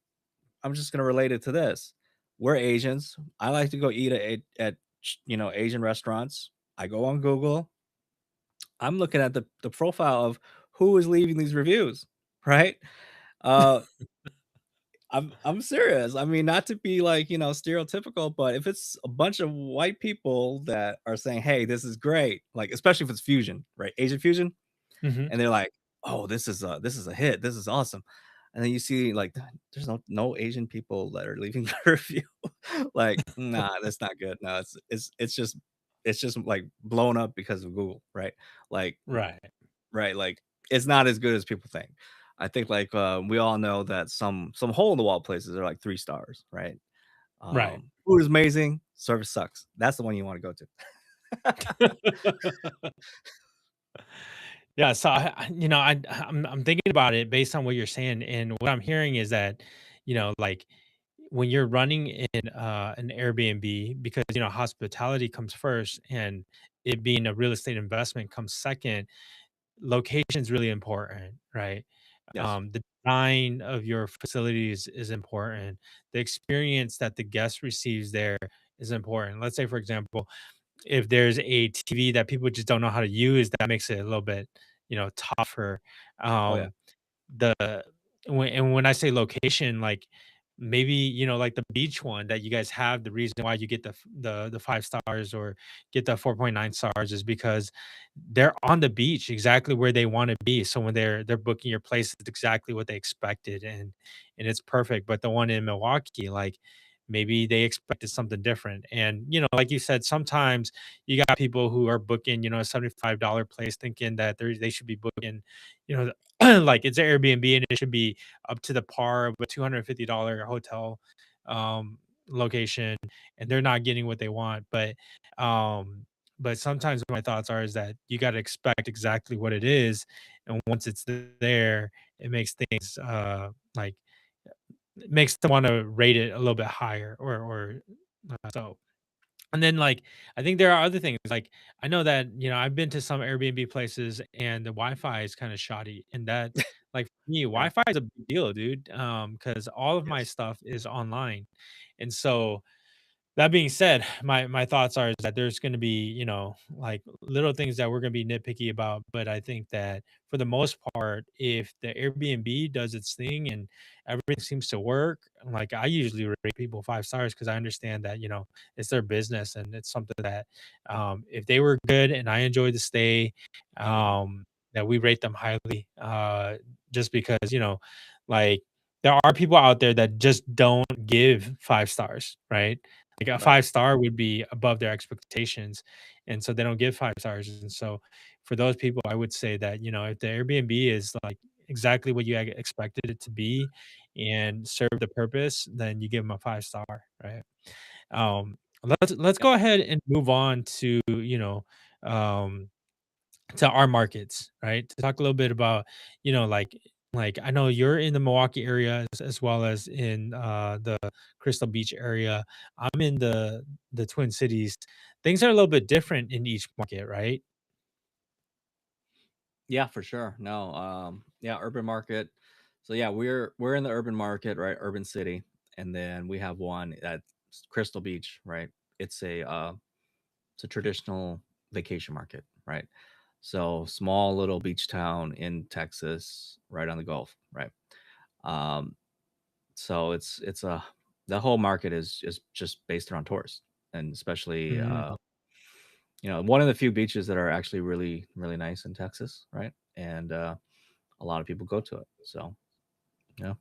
I'm just gonna relate it to this. We're Asians. I like to go eat at Asian restaurants. I go on Google. I'm looking at the profile of who is leaving these reviews, right? Uh, I'm serious. I mean, not to be like, stereotypical, but if it's a bunch of white people that are saying, "Hey, this is great," like, especially if it's fusion, right? Asian fusion, Mhm. and they're like, "Oh, this is a hit. This is awesome." And then you see, like, there's no Asian people that are leaving the review. Like, nah, that's not good. No, it's just like blown up because of Google, right? Like, Right. right, like, it's not as good as people think. I think, like, we all know that some hole in the wall places are like 3 stars, right? Right. Food is amazing, service sucks. That's the one you wanna go to. Yeah, so I'm thinking about it based on what you're saying, and what I'm hearing is that, like when you're running in an Airbnb, because hospitality comes first, and it being a real estate investment comes second. Location is really important, right? Yes. The design of your facilities is important. The experience that the guest receives there is important. Let's say, for example, if there's a TV that people just don't know how to use, that makes it a little bit, tougher. Oh, yeah. Um, the when I say location, like maybe like the beach one that you guys have, the reason why you get the 5 stars or get the 4.9 stars is because they're on the beach exactly where they want to be. So when they're booking your place, it's exactly what they expected, and it's perfect. But the one in Milwaukee, like maybe they expected something different. And like you said, sometimes you got people who are booking, a $75 place thinking that they should be booking, like it's an Airbnb and it should be up to the par of a $250 hotel location, and they're not getting what they want. But sometimes my thoughts are is that you got to expect exactly what it is, and once it's there, it makes things like it makes them want to rate it a little bit higher, or so. And then, like, I think there are other things, like, I know that, I've been to some Airbnb places and the Wi-Fi is kinda shoddy, and that like, for me, Yeah. Wi-Fi is a big deal, dude, because all of my Yes. stuff is online, and so That being said, my thoughts are is that there's gonna be, like little things that we're gonna be nitpicky about, but I think that for the most part, if the Airbnb does its thing and everything seems to work, like I usually rate people 5 stars because I understand that, it's their business and it's something that if they were good and I enjoyed the stay, that we rate them highly. Just because, like there are people out there that just don't give 5 stars, right? Like a Right. 5 star would be above their expectations, and so they don't give 5 stars, and so for those people, I would say that, if the Airbnb is, like, exactly what you expected it to be and serve the purpose, then you give them a 5 star, right? Let's Yep. go ahead and move on um to our markets, right? To talk a little bit about, like I know you're in the Milwaukee area as well as in the Crystal Beach area. I'm in the Twin Cities. Things are a little bit different in each market, right? Yeah, for sure. No, yeah, urban market. So yeah, we're in the urban market, right? Urban city, and then we have one at Crystal Beach, right? It's a it's a traditional vacation market, right? So small little beach town in Texas, right on the Gulf, right? Um, so it's a the whole market is just based around tourists, and especially Mm, one of the few beaches that are actually really nice in Texas, right? And a lot of people go to it. So yeah.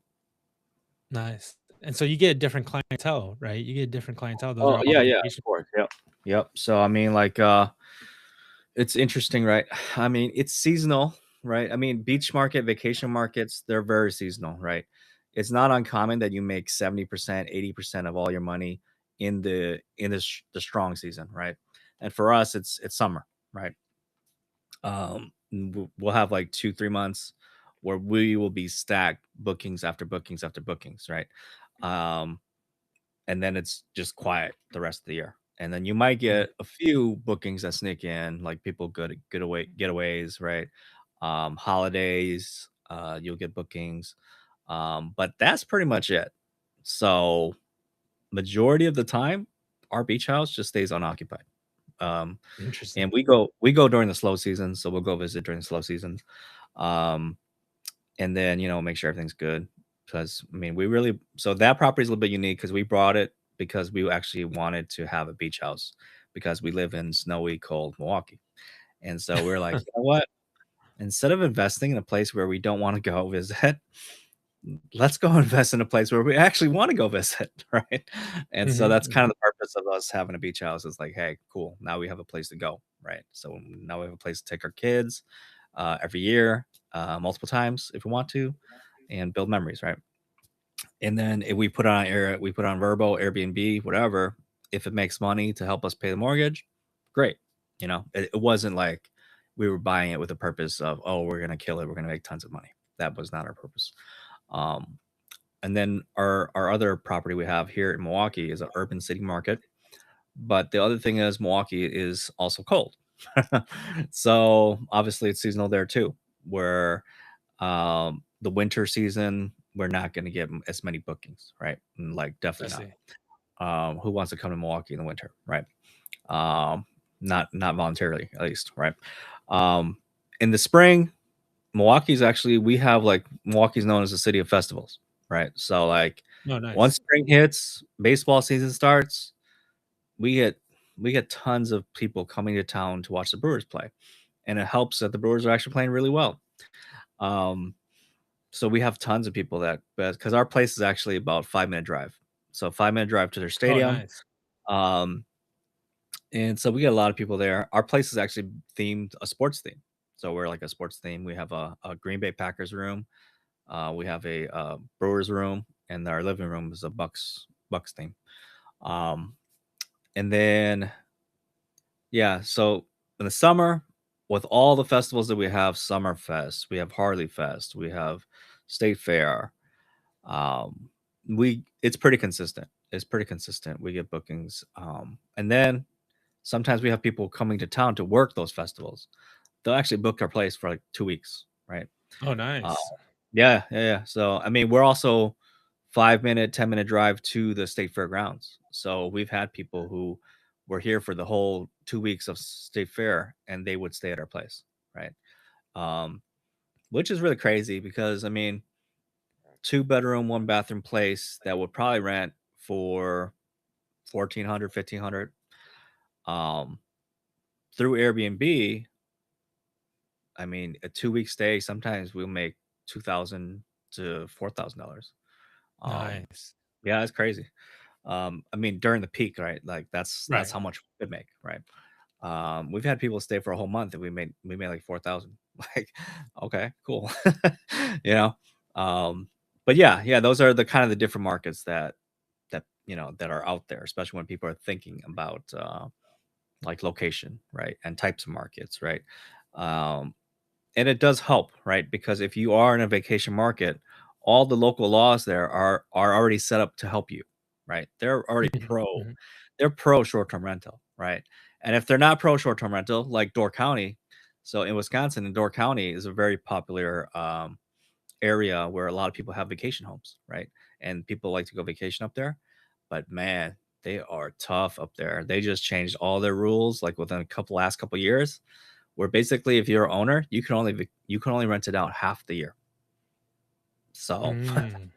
nice. And so you get a different clientele, right? You get different clientele. Those Oh are all yeah, the yeah, of vacation. course. Yep. Yep. So I mean, like, it's interesting, right? I mean, it's seasonal, right? I mean, beach market, vacation markets, they're very seasonal, right? It's not uncommon that you make 70%, 80% of all your money the strong season, right? And for us, it's summer, right? We'll have like 2 3 months where we will be stacked bookings after bookings after bookings, right? Um, and then it's just quiet the rest of the year. And then you might Mm, get a few bookings that sneak in, like people good getaways, right? Holidays, you'll get bookings, but that's pretty much it. So majority of the time, our beach house just stays unoccupied. Um, interesting. and we go during the slow season, so we'll go visit during the slow seasons. Um, and then make sure everything's good, because I mean we really so that property is a little bit unique because we brought it because we actually wanted to have a beach house because we live in snowy cold Milwaukee, and so we're like, you know what, instead of investing in a place where we don't want to go visit, let's go invest in a place where we actually want to go visit, right? And so Mhm, that's kind of mhm. the purpose of us having a beach house. Is like, hey, cool, now we have a place to go, right? So now we have a place to take our kids every year, multiple times if we want to, and build memories, right? And then if we put on Verbo, Airbnb, whatever. If it makes money to help us pay the mortgage, great. It wasn't like we were buying it with the purpose of, oh, we're gonna kill it, we're gonna make tons of money. That was not our purpose. Um, and then our other property we have here in Milwaukee is an urban city market. But the other thing is Milwaukee is also cold. So obviously it's seasonal there too, where the winter season, we're not going to get as many bookings, right? Like I definitely not. see. Who wants to come to Milwaukee in the winter, right? Um, not voluntarily, at least, right? Um, in the spring, Milwaukee's actually we have like Milwaukee's known as the city of festivals, right? So like Oh, once nice. spring hits, baseball season starts, we get we get tons of people coming to town to watch the Brewers play, and it helps that the Brewers are actually playing really well. Um, so we have tons of people that because our place is actually about 5 minute drive, so 5 minute drive to their Oh, stadium. nice. Um, and so we get a lot of people there. Our place is actually themed a sports theme, so we're like a sports theme. We have a Green Bay Packers room, we have a Brewers room, and our living room is a Bucks theme. Um, and then yeah, so in the summer, with all the festivals that we have, Summerfest, we have Harley Fest, we have State Fair. Um, we it's pretty consistent. It's pretty consistent. We get bookings, and then sometimes we have people coming to town to work those festivals. They'll actually book our place for like 2 weeks, right? Oh, Uh, nice. yeah, yeah, yeah. So I mean, we're also 5 minute, 10 minute drive to the state fairgrounds. So we've had people who were here for the whole 2 weeks of state fair, and they would stay at our place, right? Um, which is really crazy because I mean, 2 bedroom, 1 bathroom place that would probably rent for 1400, 1500. Um, through Airbnb, I mean, a 2 week stay sometimes we'll make 2,000 to $4,000. Um, Nice. yeah, it's crazy. I mean, during the peak, right? Like that's Right. how much we could make, right? We've had people stay for a whole month and we made like 4,000. Like, okay, cool. you know. Um, but yeah, yeah, those are the kind of the different markets that are out there, especially when people are thinking about like location, right? And types of markets, right? Um, and it does help, right? Because if you are in a vacation market, all the local laws there are already set up to help you, right? Mhm, mhm. They're pro short-term rental, right? And if they're not pro short-term rental, like Door County, so in Wisconsin, and Door County is a very popular area where a lot of people have vacation homes, right? And people like to go vacation up there. But man, they are tough up there. They just changed all their rules like within a last couple years, where basically if you're an owner, you can only rent it out half the year. So Mm.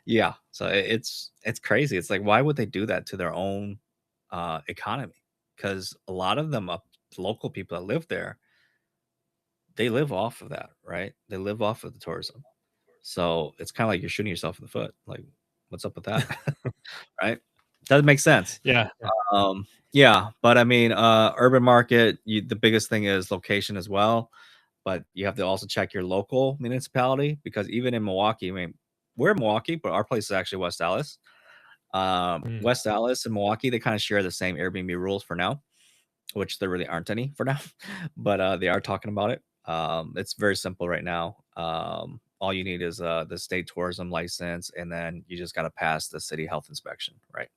yeah, so it's crazy. It's like why would they do that to their own economy? Because a lot of them up local people that live there, they live off of that, right? They live off of the tourism. So it's kind of like you're shooting yourself in the foot. Like, what's up with that? Right? Doesn't make sense. Yeah, yeah. Yeah, but I mean, urban market, the biggest thing is location as well. But you have to also check your local municipality because even in Milwaukee, I mean, we're in Milwaukee, but our place is actually West Dallas. Mm. West Dallas and Milwaukee, they kind of share the same Airbnb rules for now, which there really aren't any for now, but they are talking about it. It's very simple right now. All you need is the state tourism license, and then you just got to pass the city health inspection, right?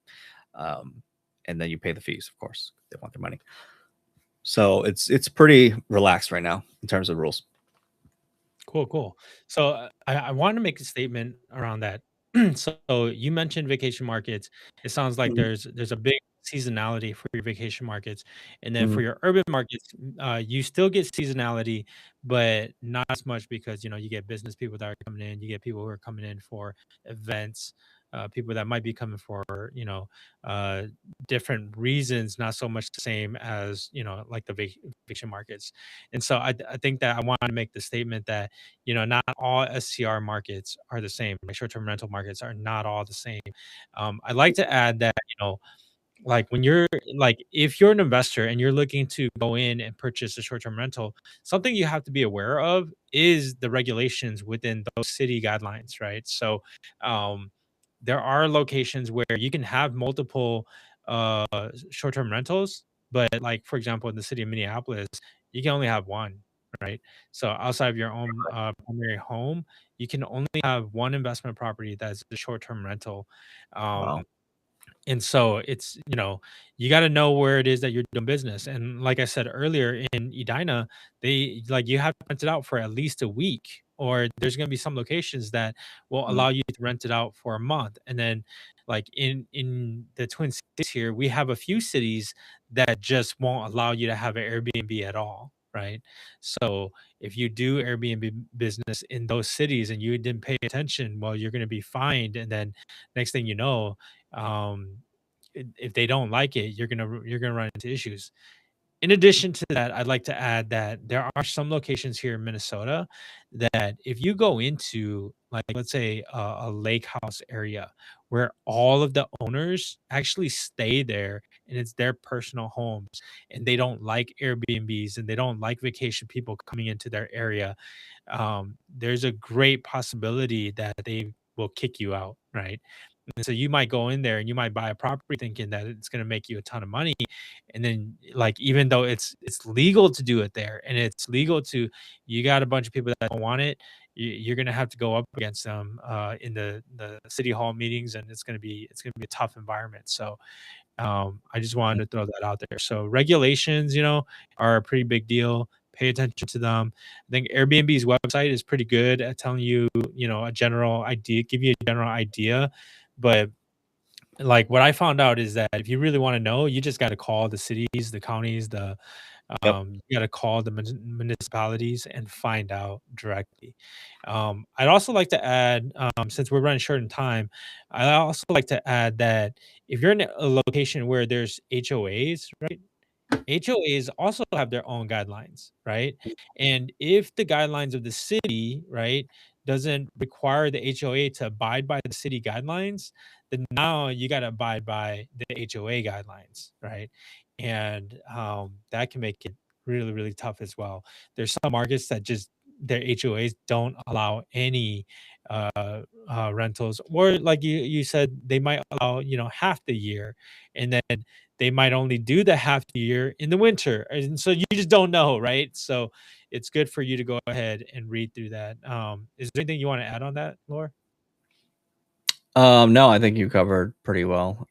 Um, and then you pay the fees, of course. They want their money. So it's pretty relaxed right now in terms of rules. Cool, cool. So I want to make a statement around that. So you mentioned vacation markets. It sounds like Mhm, there's a big seasonality for your vacation markets, and then mhm, for your urban markets, you still get seasonality, but not as much because you get business people that are coming in. You get people who are coming in for events. People that might be coming for uh, different reasons, not so much the same as like the vacation markets. And so I think that I want to make the statement that not all STR markets are the same. Like short-term rental markets are not all the same. I'd like to add that, like when you're like if you're an investor and you're looking to go in and purchase a short-term rental, something you have to be aware of is the regulations within those city guidelines, right? So um there are locations where you can have multiple short-term rentals, but like for example in the city of Minneapolis, you can only have one, right? So outside of your own primary home, you can only have one investment property that's a short-term rental. Um, wow. and so it's, you got to know where it is that you're doing business. And like I said earlier in Edina, they like you have to rent it out for at least a week, or there's going to be some locations that will Mm, allow you to rent it out for a month. And then like in the Twin Cities here, we have a few cities that just won't allow you to have an Airbnb at all. Right. So if you do Airbnb business in those cities and you didn't pay attention, well, you're going to be fined. And then next thing you know, um, if they don't like it, you're gonna run into issues. In addition to that, I'd like to add that there are some locations here in Minnesota that if you go into, like, let's say a lake house area where all of the owners actually stay there and it's their personal homes and they don't like Airbnbs and they don't like vacation people coming into their area, there's a great possibility that they will kick you out, right? And so you might go in there and you might buy a property thinking that it's going to make you a ton of money, and then like even though it's legal to do it there and it's legal to, you got a bunch of people that don't want it, you're going to have to go up against them in the city hall meetings, and it's going to be a tough environment. So I just wanted to throw that out there. So regulations, are a pretty big deal. Pay attention to them. I think Airbnb's website is pretty good at telling you, a general idea, give you a general idea, but like what I found out is that if you really want to know, you just got to call the cities, the counties, Yep. you got to call the municipalities and find out directly. I'd also like to add, since we're running short in time, I also like to add that if you're in a location where there's HOAs, right? HOAs also have their own guidelines, right? And if the guidelines of the city, right, doesn't require the HOA to abide by the city guidelines, then now you got to abide by the HOA guidelines, right? And that can make it really, really tough as well. There's some markets that just their HOAs don't allow any rentals, or like you said, they might allow half the year, and then they might only do the half the year in the winter. And so you just don't know, right? So it's good for you to go ahead and read through that. Is there anything you want to add on that, Laura? No, I think you covered pretty well.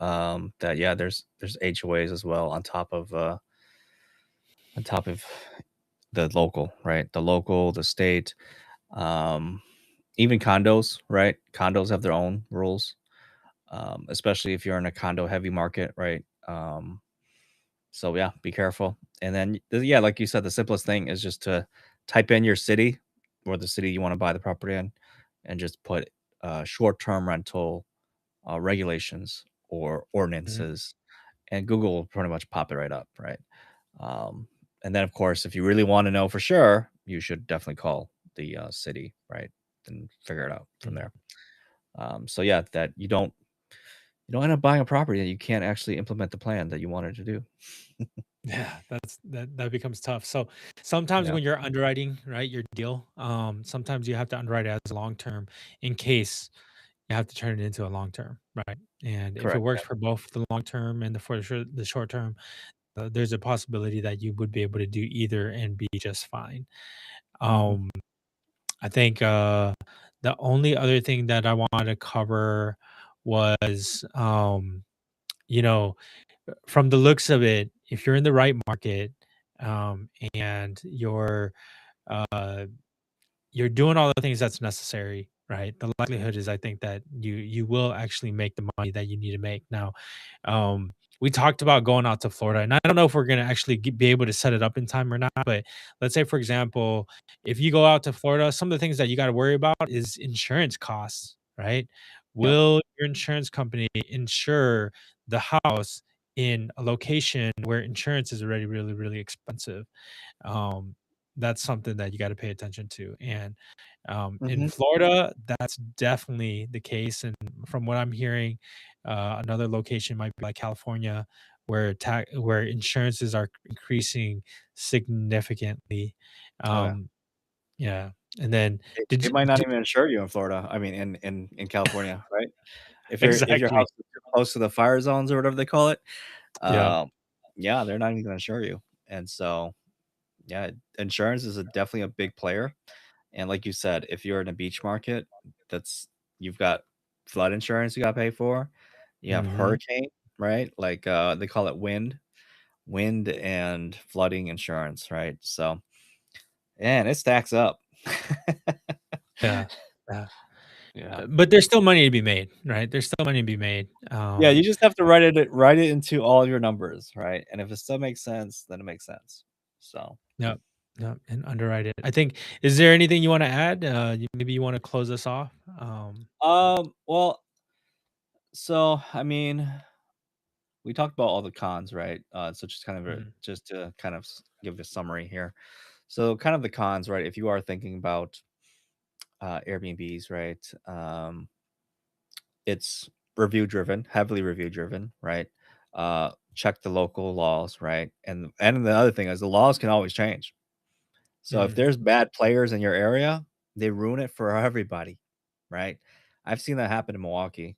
That yeah, there's HOAs as well on top of the local, right? The local, the state, um, even condos, right? Condos have their own rules, especially if you're in a condo heavy market, right? So yeah, be careful. And then yeah, like you said, the simplest thing is just to type in your city or the city you want to buy the property in, and just put short-term rental regulations or Mhm. ordinances, and Google will pretty much pop it right up, right? Um, and then, of course, if you really want to know for sure, you should definitely call the city, right, and figure it out from Mhm. there. So yeah, that you don't end up buying a property that you can't actually implement the plan that you wanted to do. Yeah, that becomes tough. So sometimes Yeah, when you're underwriting, right, your deal, sometimes you have to underwrite it as long term in case you have to turn it into a long term, right? And if it correct. works Yep. for both the long term and the short term, there's a possibility that you would be able to do either and be just fine. Hmm. Um, I think the only other thing that I wanted to cover was, you know, from the looks of it, if you're in the right market, and uh, you're doing all the things that's necessary, right? The likelihood is, I think, that you will actually make the money that you need to make. Now, um, we talked about going out to Florida, and I don't know if we're gonna actually be able to set it up in time or not. But let's say, for example, if you go out to Florida, some of the things that you got to worry about is insurance costs, right? Yep. Will your insurance company insure the house in a location where insurance is already really, really expensive? um, that's something that you got to pay attention to. And in Hmm. Florida, that's definitely the case. And from what I'm hearing, another location might be like California, where insurances are increasing significantly. Oh yeah. Um, yeah, and then They did might not you even insure you in Florida. I mean, in California, right? If your exactly? house is too close to the fire zones or whatever they call it, Yeah. um, yeah, they're not even gonna insure you. And so, yeah, insurance is definitely a big player. And like you said, if you're in a beach market, that's you've got flood insurance you got to pay for. You have Hmm. hurricane, right? Like they call it wind and flooding insurance, right? So, and it stacks up. Yeah. Yeah. Yeah. But there's still money to be made, right? There's still money to be made. Yeah, you just have to write it into all your numbers, right? And if it still makes sense, then it makes sense. So, Yep. Yep, and underwrite it. I think, is there anything you wanna add? Maybe you wanna close us off? well, so I mean, we talked about all the cons, right? So just kind of Mhm, just to kind of give a summary here. So kind of the cons, right? If you are thinking about Airbnbs, right? It's review driven, heavily review driven, right? Check the local laws, right? And the other thing is the laws can always change. So if mhm. there's bad players in your area, they ruin it for everybody, right? I've seen that happen in Milwaukee.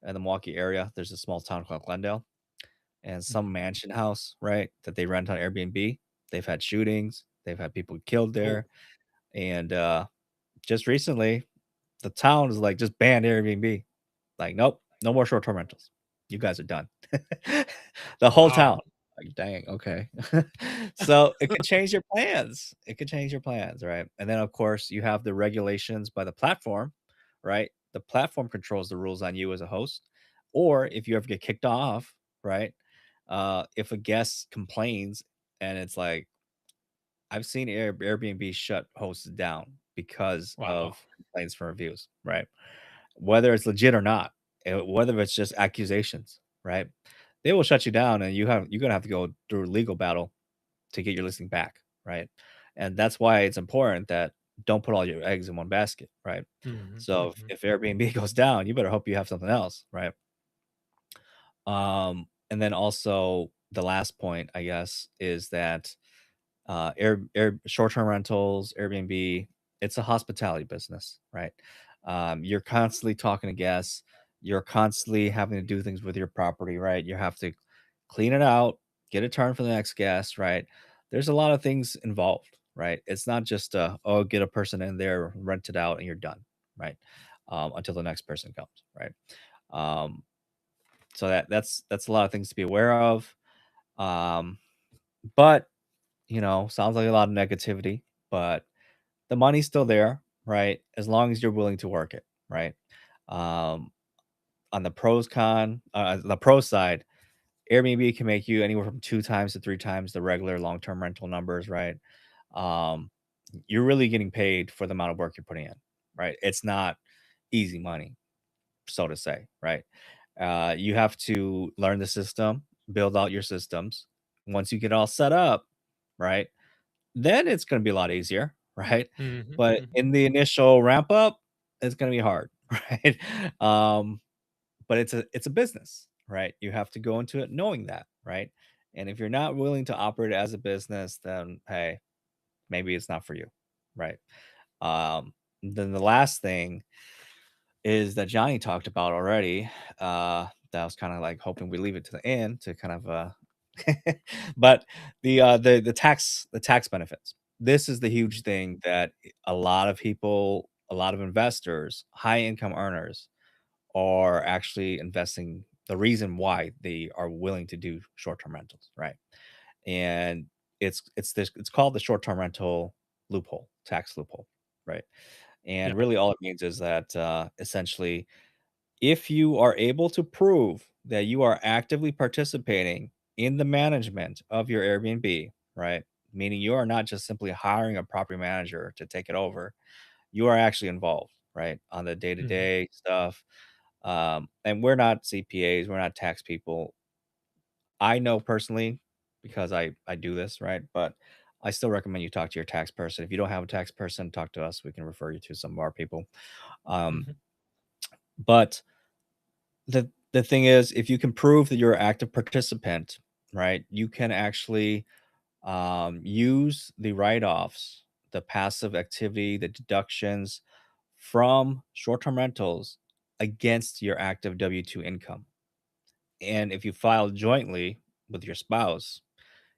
In the Milwaukee area, there's a small town called Glendale, and some Mhm. mansion house, right, that they rent on Airbnb. They've had shootings, they've had people killed Oh, there, and just recently, the town is like just banned Airbnb. Like, nope, no more short-term rentals. You guys are done. The whole wow. town. Like, dang, okay. So it could change your plans. It could change your plans, right? And then, of course, you have the regulations by the platform, right? The platform controls the rules on you as a host. Or if you ever get kicked off, right? If a guest complains and it's like, I've seen Airbnb shut hosts down because Wow. of complaints from reviews, right? Whether it's legit or not, whether it's just accusations, right? They will shut you down, and you're gonna have to go through a legal battle to get your listing back, right? And that's why it's important that don't put all your eggs in one basket, right? Mhm, So mhm, if Airbnb goes down, you better hope you have something else, right? And then also the last point, I guess, is that air short-term rentals, Airbnb, it's a hospitality business, right? You're constantly talking to guests, you're constantly having to do things with your property, right? You have to clean it out, get a turn for the next guest, right? There's a lot of things involved, right? It's not just oh, get a person in there, rent it out, and you're done, right? Until the next person comes, right? Um, so that's a lot of things to be aware of. Um, but sounds like a lot of negativity, but the money's still there, right? As long as you're willing to work it, right? Um, on the pro side, Airbnb can make you anywhere from 2 times to 3 times the regular long-term rental numbers, right? Um, you're really getting paid for the amount of work you're putting in, right? It's not easy money, so to say, right? You have to learn the system, build out your systems. Once you get all set up, right? Then it's gonna be a lot easier, right? mhm, But mhm, in the initial ramp up, it's gonna be hard, right? Um, but it's a business, right? You have to go into it knowing that, right? And if you're not willing to operate it as a business, then hey, maybe it's not for you, right? Then the last thing is that Johnny talked about already. That I was kind of like hoping we leave it to the end to kind of but the tax benefits. This is the huge thing that a lot of people, a lot of investors, high income earners are actually investing, the reason why they are willing to do short-term rentals, right? And it's called the short-term rental loophole, tax loophole, right? And yeah, really all it means is that essentially if you are able to prove that you are actively participating in the management of your Airbnb, right? Meaning you are not just simply hiring a property manager to take it over, you are actually involved, right? On the day to mhm, day stuff. And we're not CPAs, we're not tax people. I know personally because I do this, right? But I still recommend you talk to your tax person. If you don't have a tax person, talk to us. We can refer you to some of our people. Um, mhm, but the thing is, if you can prove that you're an active participant, right, you can actually use the write-offs, the passive activity, the deductions from short-term rentals against your active W-2 income. And if you file jointly with your spouse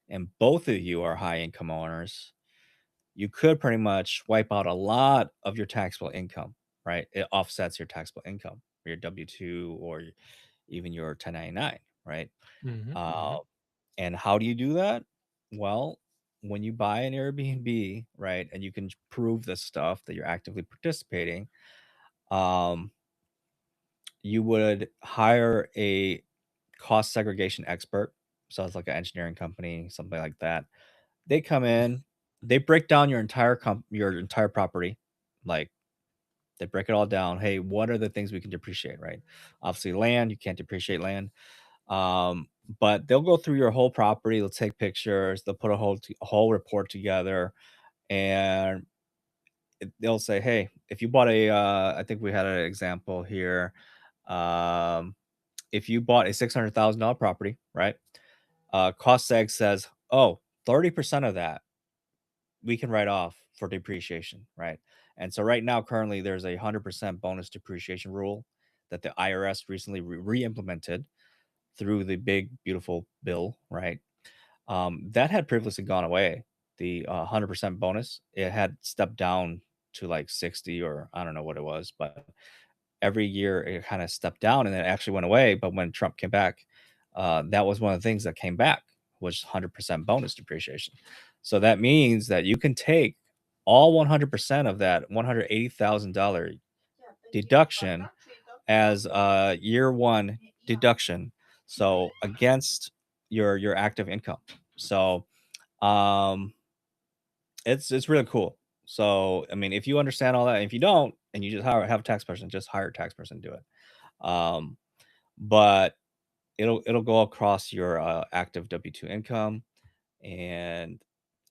and both of you are high income owners, you could pretty much wipe out a lot of your taxable income, right? It offsets your taxable income, your W-2 or even your 1099, right? mhm, Uh, mhm, and how do you do that? Well, when you buy an Airbnb, right, and you can prove this stuff that you're actively participating, um, you would hire a cost segregation expert. So it's like an engineering company, something like that. They come in, they break down your entire property, like they break it all down. Hey, what are the things we can depreciate, right? Obviously, land, you can't depreciate land. Um, but they'll go through your whole property, they'll take pictures, they'll put a whole report together, and they'll say, "Hey, if you bought I think we had an example here. Um, if you bought a $600,000 property, right? Cost seg says, oh, 30% of that we can write off for depreciation, right? And so right now, currently, there's a 100% bonus depreciation rule that the IRS recently re-implemented through the big beautiful bill, right? That had previously gone away. The 100% bonus, it had stepped down to like 60, or I don't know what it was, but every year it kind of stepped down and then it actually went away. But when Trump came back, that was one of the things that came back, was 100% bonus depreciation. So that means that you can take all 100% of that $180,000 deduction as year one deduction. So against your active income. So um it's really cool. So I mean, if you understand all that, if you don't, and you just have a tax person, just hire a tax person to do it. But it'll go across your active W-2 income, and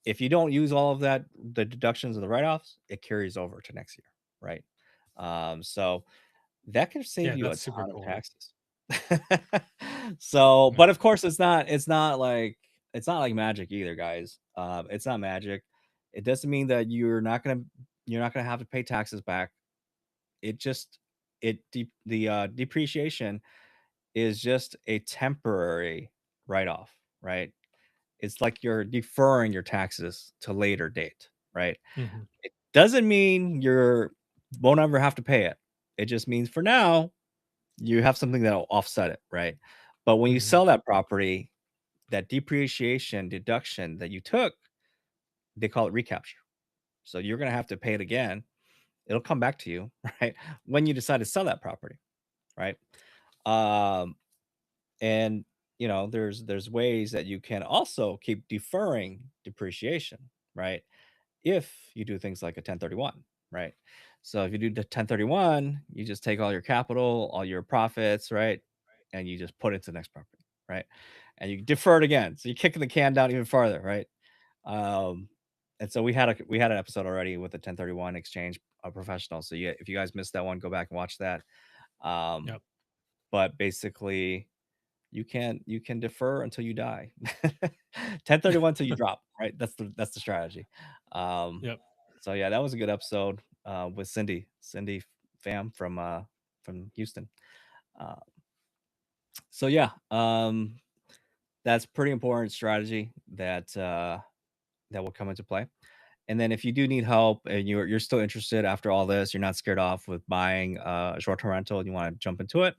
if you don't use all of that, the deductions and the write-offs, it carries over to next year, right? So that can save Yeah, you a that's super ton of cool. taxes. So, Yeah. but of course, it's not like magic either, guys. It's not magic. It doesn't mean that you're not gonna have to pay taxes back. It just the depreciation is just a temporary write-off, right? It's like you're deferring your taxes to later date, right? Mhm. It doesn't mean you're won't ever have to pay it. It just means for now you have something that'll offset it, right? But when you Mhm. sell that property, that depreciation deduction that you took, they call it recapture. So you're gonna have to pay it again. It'll come back to you, right? When you decide to sell that property, right? Um, and there's ways that you can also keep deferring depreciation, right? If you do things like a 1031, right? So if you do the 1031, you just take all your capital, all your profits, right? And you just put it to the next property, right? And you defer it again. So you're kicking the can down even farther, right? Um, and so we had an episode already with the 1031 exchange professional. So if you guys missed that one, go back and watch that. Um, Yep. but basically you can defer until you die. 1031 till you drop, right? That's the strategy. Um, Yep. so yeah, that was a good episode with Cindy fam from Houston. Uh, so yeah, that's pretty important strategy that will come into play. And then if you do need help and you're still interested after all this, you're not scared off with buying a short-term rental and you want to jump into it,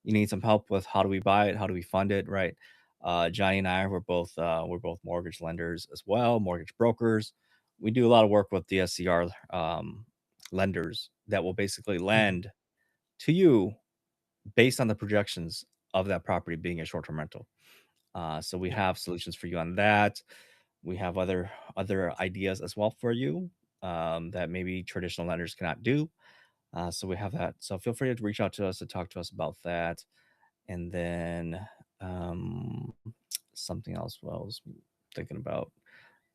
you need some help with how do we buy it, how do we fund it, right? Johnny and I we're both mortgage lenders as well, mortgage brokers. We do a lot of work with the SCR lenders that will basically Mhm. lend to you based on the projections of that property being a short-term rental. So we Yep. have solutions for you on that. We have other ideas as well for you that maybe traditional lenders cannot do. So we have that. So feel free to reach out to us to talk to us about that. And then um, something else what I was thinking about,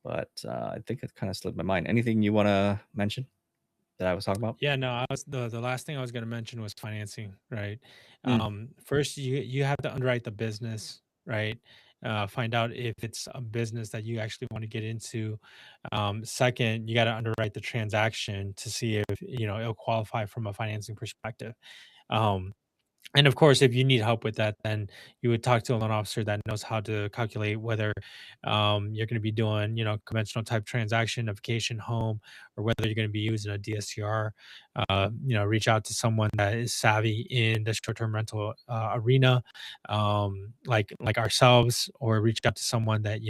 but I think it kind of slipped my mind. Anything you want to mention that I was talking about? Yeah, no, I was the last thing I was gonna mention was financing, right? Mm, First, you have to underwrite the business, right? Find out if it's a business that you actually want to get into. Second, you got to underwrite the transaction to see if it'll qualify from a financing perspective. Um, and of course, if you need help with that, then you would talk to a loan officer that knows how to calculate whether you're going to be doing, conventional type transaction, vacation home, or whether you're going to be using a DSCR. Reach out to someone that is savvy in the short-term rental arena, like ourselves, or reach out to someone that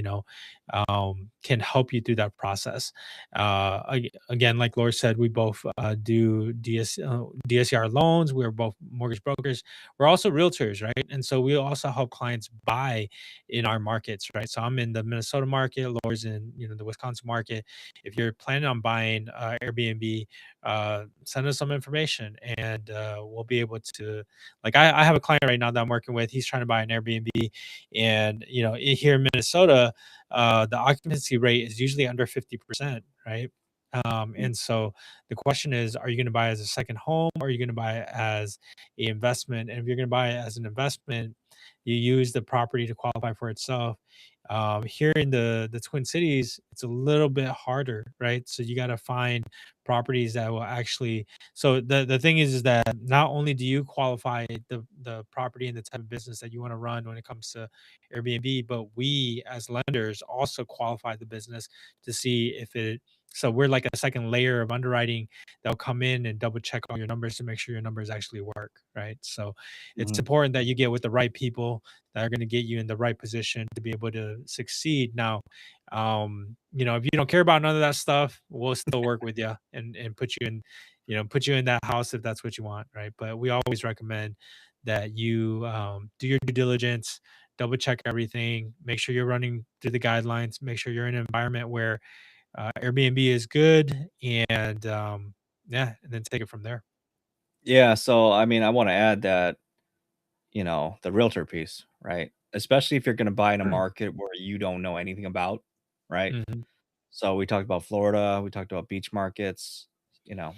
can help you through that process. Again, like Laura said, we both do DSCR loans. We're both mortgage brokers. We're also realtors, right? And so we also help clients buy in our markets, right? So I'm in the Minnesota market, Laura's in the Wisconsin market. If you're planning on buying Airbnb, send us some information, and we'll be able to. Like I have a client right now that I'm working with. He's trying to buy an Airbnb, and here in Minnesota, the occupancy rate is usually under 50%, right? mm, And so the question is, are you going to buy as a second home, or are you going to buy it as a investment? And if you're going to buy it as an investment, you use the property to qualify for itself. Here in the Twin Cities, it's a little bit harder, right? So you got to find properties that will actually. So the thing is that not only do you qualify the property and the type of business that you want to run when it comes to Airbnb, but we as lenders also qualify the business to see if it. So we're like a second layer of underwriting. They'll come in and double check all your numbers to make sure your numbers actually work, right? So it's mhm, important that you get with the right people that are going to get you in the right position to be able to succeed. Now, if you don't care about none of that stuff, we'll still work with you and put you in that house if that's what you want, right? But we always recommend that you do your due diligence, double check everything, make sure you're running through the guidelines, make sure you're in an environment where Airbnb is good, and yeah, and then take it from there. Yeah, so I mean, I want to add that, the realtor piece, right? Especially if you're going to buy in a market where you don't know anything about, right? Mhm. So we talked about Florida, we talked about beach markets, you know.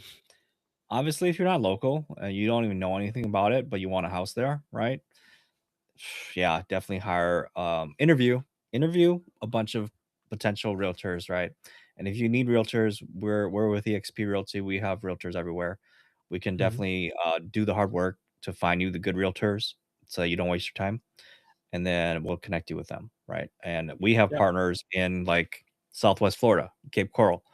Obviously, if you're not local and you don't even know anything about it, but you want a house there, right? Yeah, definitely hire interview a bunch of potential realtors, right? And if you need realtors, we're with EXP Realty. We have realtors everywhere. We can Mhm. definitely do the hard work to find you the good realtors so you don't waste your time, and then we'll connect you with them, right? And we have Yep. partners in like Southwest Florida, Cape Coral,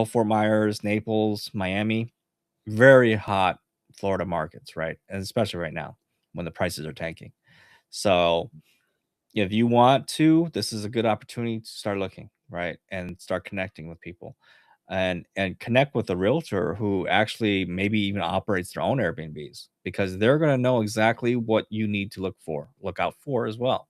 Fort Myers, Naples, Miami, very hot Florida markets, right? And especially right now when the prices are tanking. So if you want to, this is a good opportunity to start looking, right? And start connecting with people and connect with a realtor who actually maybe even operates their own Airbnbs because they're going to know exactly what you need to look out for as well,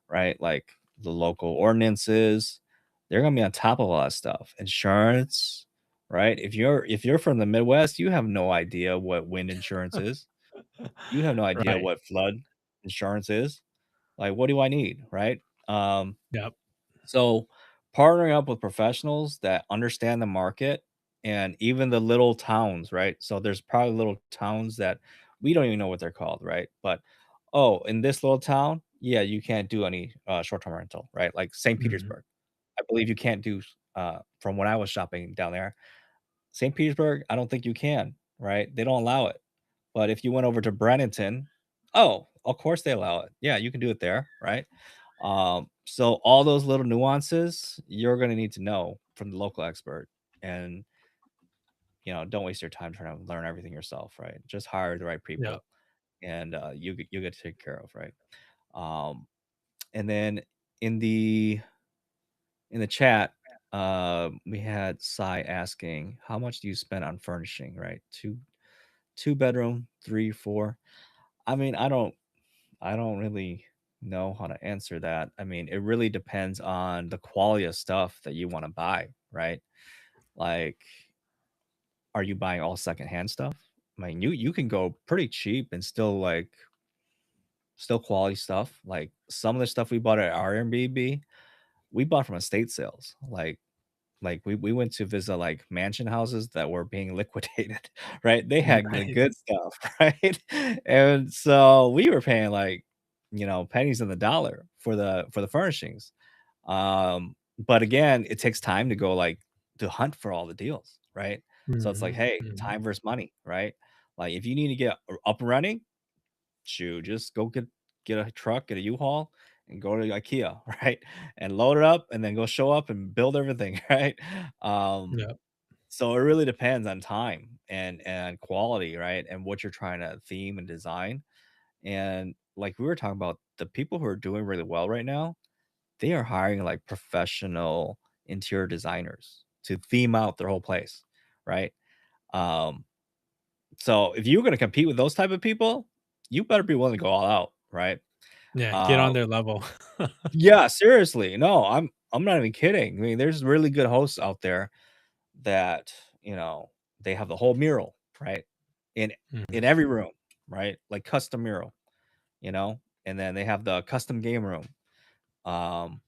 right? Like the local ordinances, they're going to be on top of a lot of stuff. Insurance, right? If you're from the Midwest, you have no idea what wind insurance is. You have no idea Right. what flood insurance is. Like, what do I need, right? Um, Yep. so partnering up with professionals that understand the market and even the little towns, right? So there's probably little towns that we don't even know what they're called, right? But oh, in this little town, yeah, you can't do any short-term rental, right? Like St. Mhm. Petersburg. I believe you can't do from when I was shopping down there. St. Petersburg, I don't think you can, right? They don't allow it. But if you went over to Bradenton, oh, of course they allow it. Yeah, you can do it there, right? So all those little nuances you're gonna need to know from the local expert, and don't waste your time trying to learn everything yourself, right? Just hire the right Yep. people, and you get taken care of, right? Um, and then in the in the chat, we had Sai asking, how much do you spend on furnishing, right? Two bedroom, three, four. I mean, I don't really know how to answer that. I mean, it really depends on the quality of stuff that you want to buy, right? Like, are you buying all secondhand stuff? I mean, you can go pretty cheap and still quality stuff. Like some of the stuff we bought at our Airbnb, we bought from estate sales. Like we went to visit like mansion houses that were being liquidated, right? They had the good Nice. stuff, right? And so we were paying like, pennies in the dollar for the furnishings. But again, it takes time to go like to hunt for all the deals, right? So it's like, Mhm. hey, Mhm. time versus money, right? Like if you need to get up and running, shoot, just go get a truck, get a U-Haul, and go to IKEA, right? And load it up and then go show up and build everything, right? Um, Yep. so it really depends on time and quality, right? And what you're trying to theme and design. And like we were talking about, the people who are doing really well right now, they are hiring like professional interior designers to theme out their whole place, right? Um, so if you're going to compete with those type of people, you better be willing to go all out, right? Yeah, get Uh, on their level. yeah, seriously. No, I'm not even kidding. I mean, there's really good hosts out there that, they have the whole mural, right? In Mhm. in every room, right? Like custom mural, and then they have the custom game room. Um,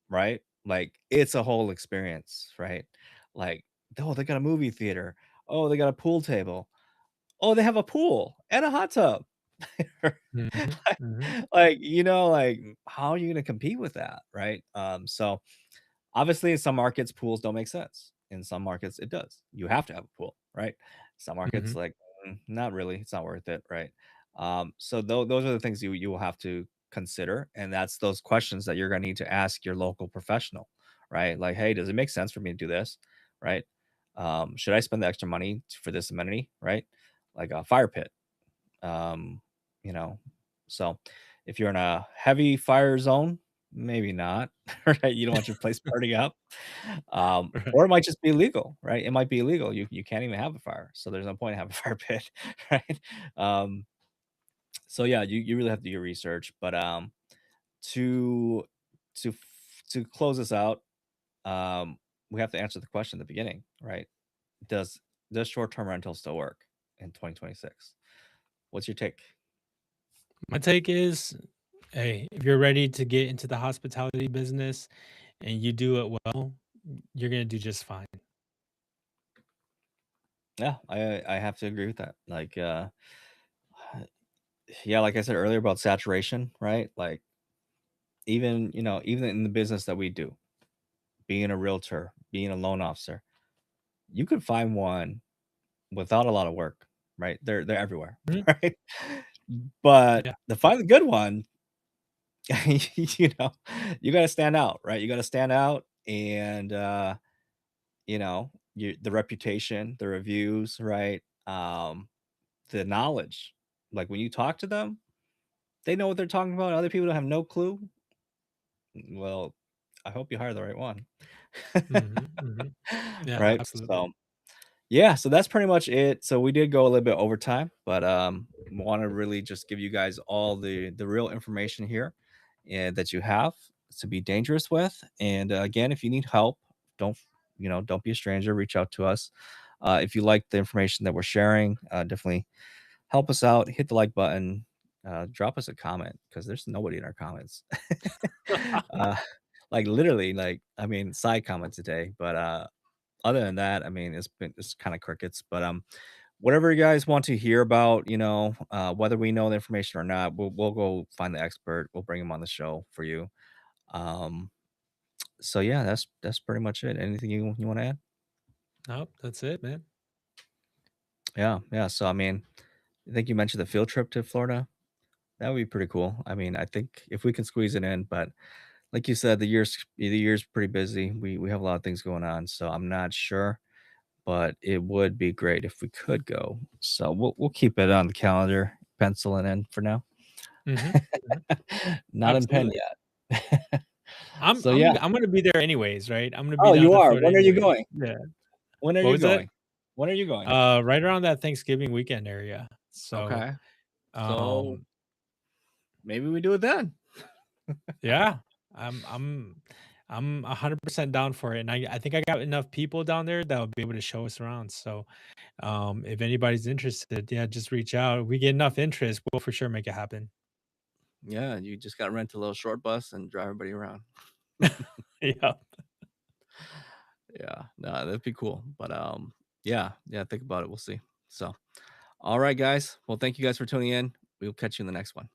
right? Like it's a whole experience, right? Like, oh, they got a movie theater. Oh, they got a pool table. Oh, they have a pool and a hot tub. Mhm. Mhm. Like, how are you gonna compete with that, right? So obviously in some markets, pools don't make sense. In some markets, it does. You have to have a pool, right? Some markets, Mhm. like, not really. It's not worth it, right? So those are the things you will have to consider, and that's those questions that you're gonna need to ask your local professional, right? Like, hey, does it make sense for me to do this, right? Should I spend the extra money for this amenity, right? Like a fire pit, um, you know. So if you're in a heavy fire zone, maybe not, right? You don't want your place burning up. Right. Or it might just be illegal, right? It might be illegal. You can't even have a fire. So there's no point in having a fire pit, right? Um, So yeah, you really have to do your research. But to to close this out, we have to answer the question at the beginning, right? Does does short-term rental still work in 2026? What's your take? My take is, hey, if you're ready to get into the hospitality business and you do it well, you're gonna do just fine. Yeah, I have to agree with that. Like yeah, like I said earlier about saturation, right? Like even, even in the business that we do, being a realtor, being a loan officer, you could find one without a lot of work, right? They're everywhere, Mhm. right? But Yeah. to find the good one, you know, you got to stand out, right? You got to stand out, and the reputation, the reviews, right? The knowledge. Like when you talk to them, they know what they're talking about. Other people have no clue. Well, I hope you hire the right one. Mhm, mhm. Yeah, Right? absolutely. So, yeah, so that's pretty much it. So we did go a little bit over time, but want to really just give you guys all the real information here and that you have to be dangerous with. And again, if you need help, don't don't be a stranger. Reach out to us. If you like the information that we're sharing, definitely help us out. Hit the like button. Drop us a comment because there's nobody in our comments. uh, like literally, like I mean, side comments today, but other than that, I mean, it's kind of crickets. But whatever you guys want to hear about, whether we know the information or not, we'll go find the expert. We'll bring him on the show for you. Um, so yeah, that's pretty much it. Anything you want to add? Nope, that's it, man. Yeah, yeah. So I mean, I think you mentioned the field trip to Florida. That would be pretty cool. I mean, I think if we can squeeze it in, but like you said, the year's pretty busy. We have a lot of things going on, so I'm not sure, but it would be great if we could go. So we'll keep it on the calendar, pencil it in for now. Mhm, mhm. Not in pen Absolutely. yet. I'm So I'm yeah. I'm gonna be there anyways, right? I'm gonna be Oh, down you in are. Florida When are you anyways. going? Yeah. When are What you was that? going? When are you going? Right around that Thanksgiving weekend area. So, Okay. So um, maybe we do it then. yeah, I'm I'm I'm 100% down for it, and I think I got enough people down there that will be able to show us around. So, if anybody's interested, yeah, just reach out. If we get enough interest, we'll for sure make it happen. Yeah, you just got to rent a little short bus and drive everybody around. Yeah. Yeah, no, that'd be cool. But yeah, yeah, think about it. We'll see. So, all right, guys. Well, thank you guys for tuning in. We'll catch you in the next one.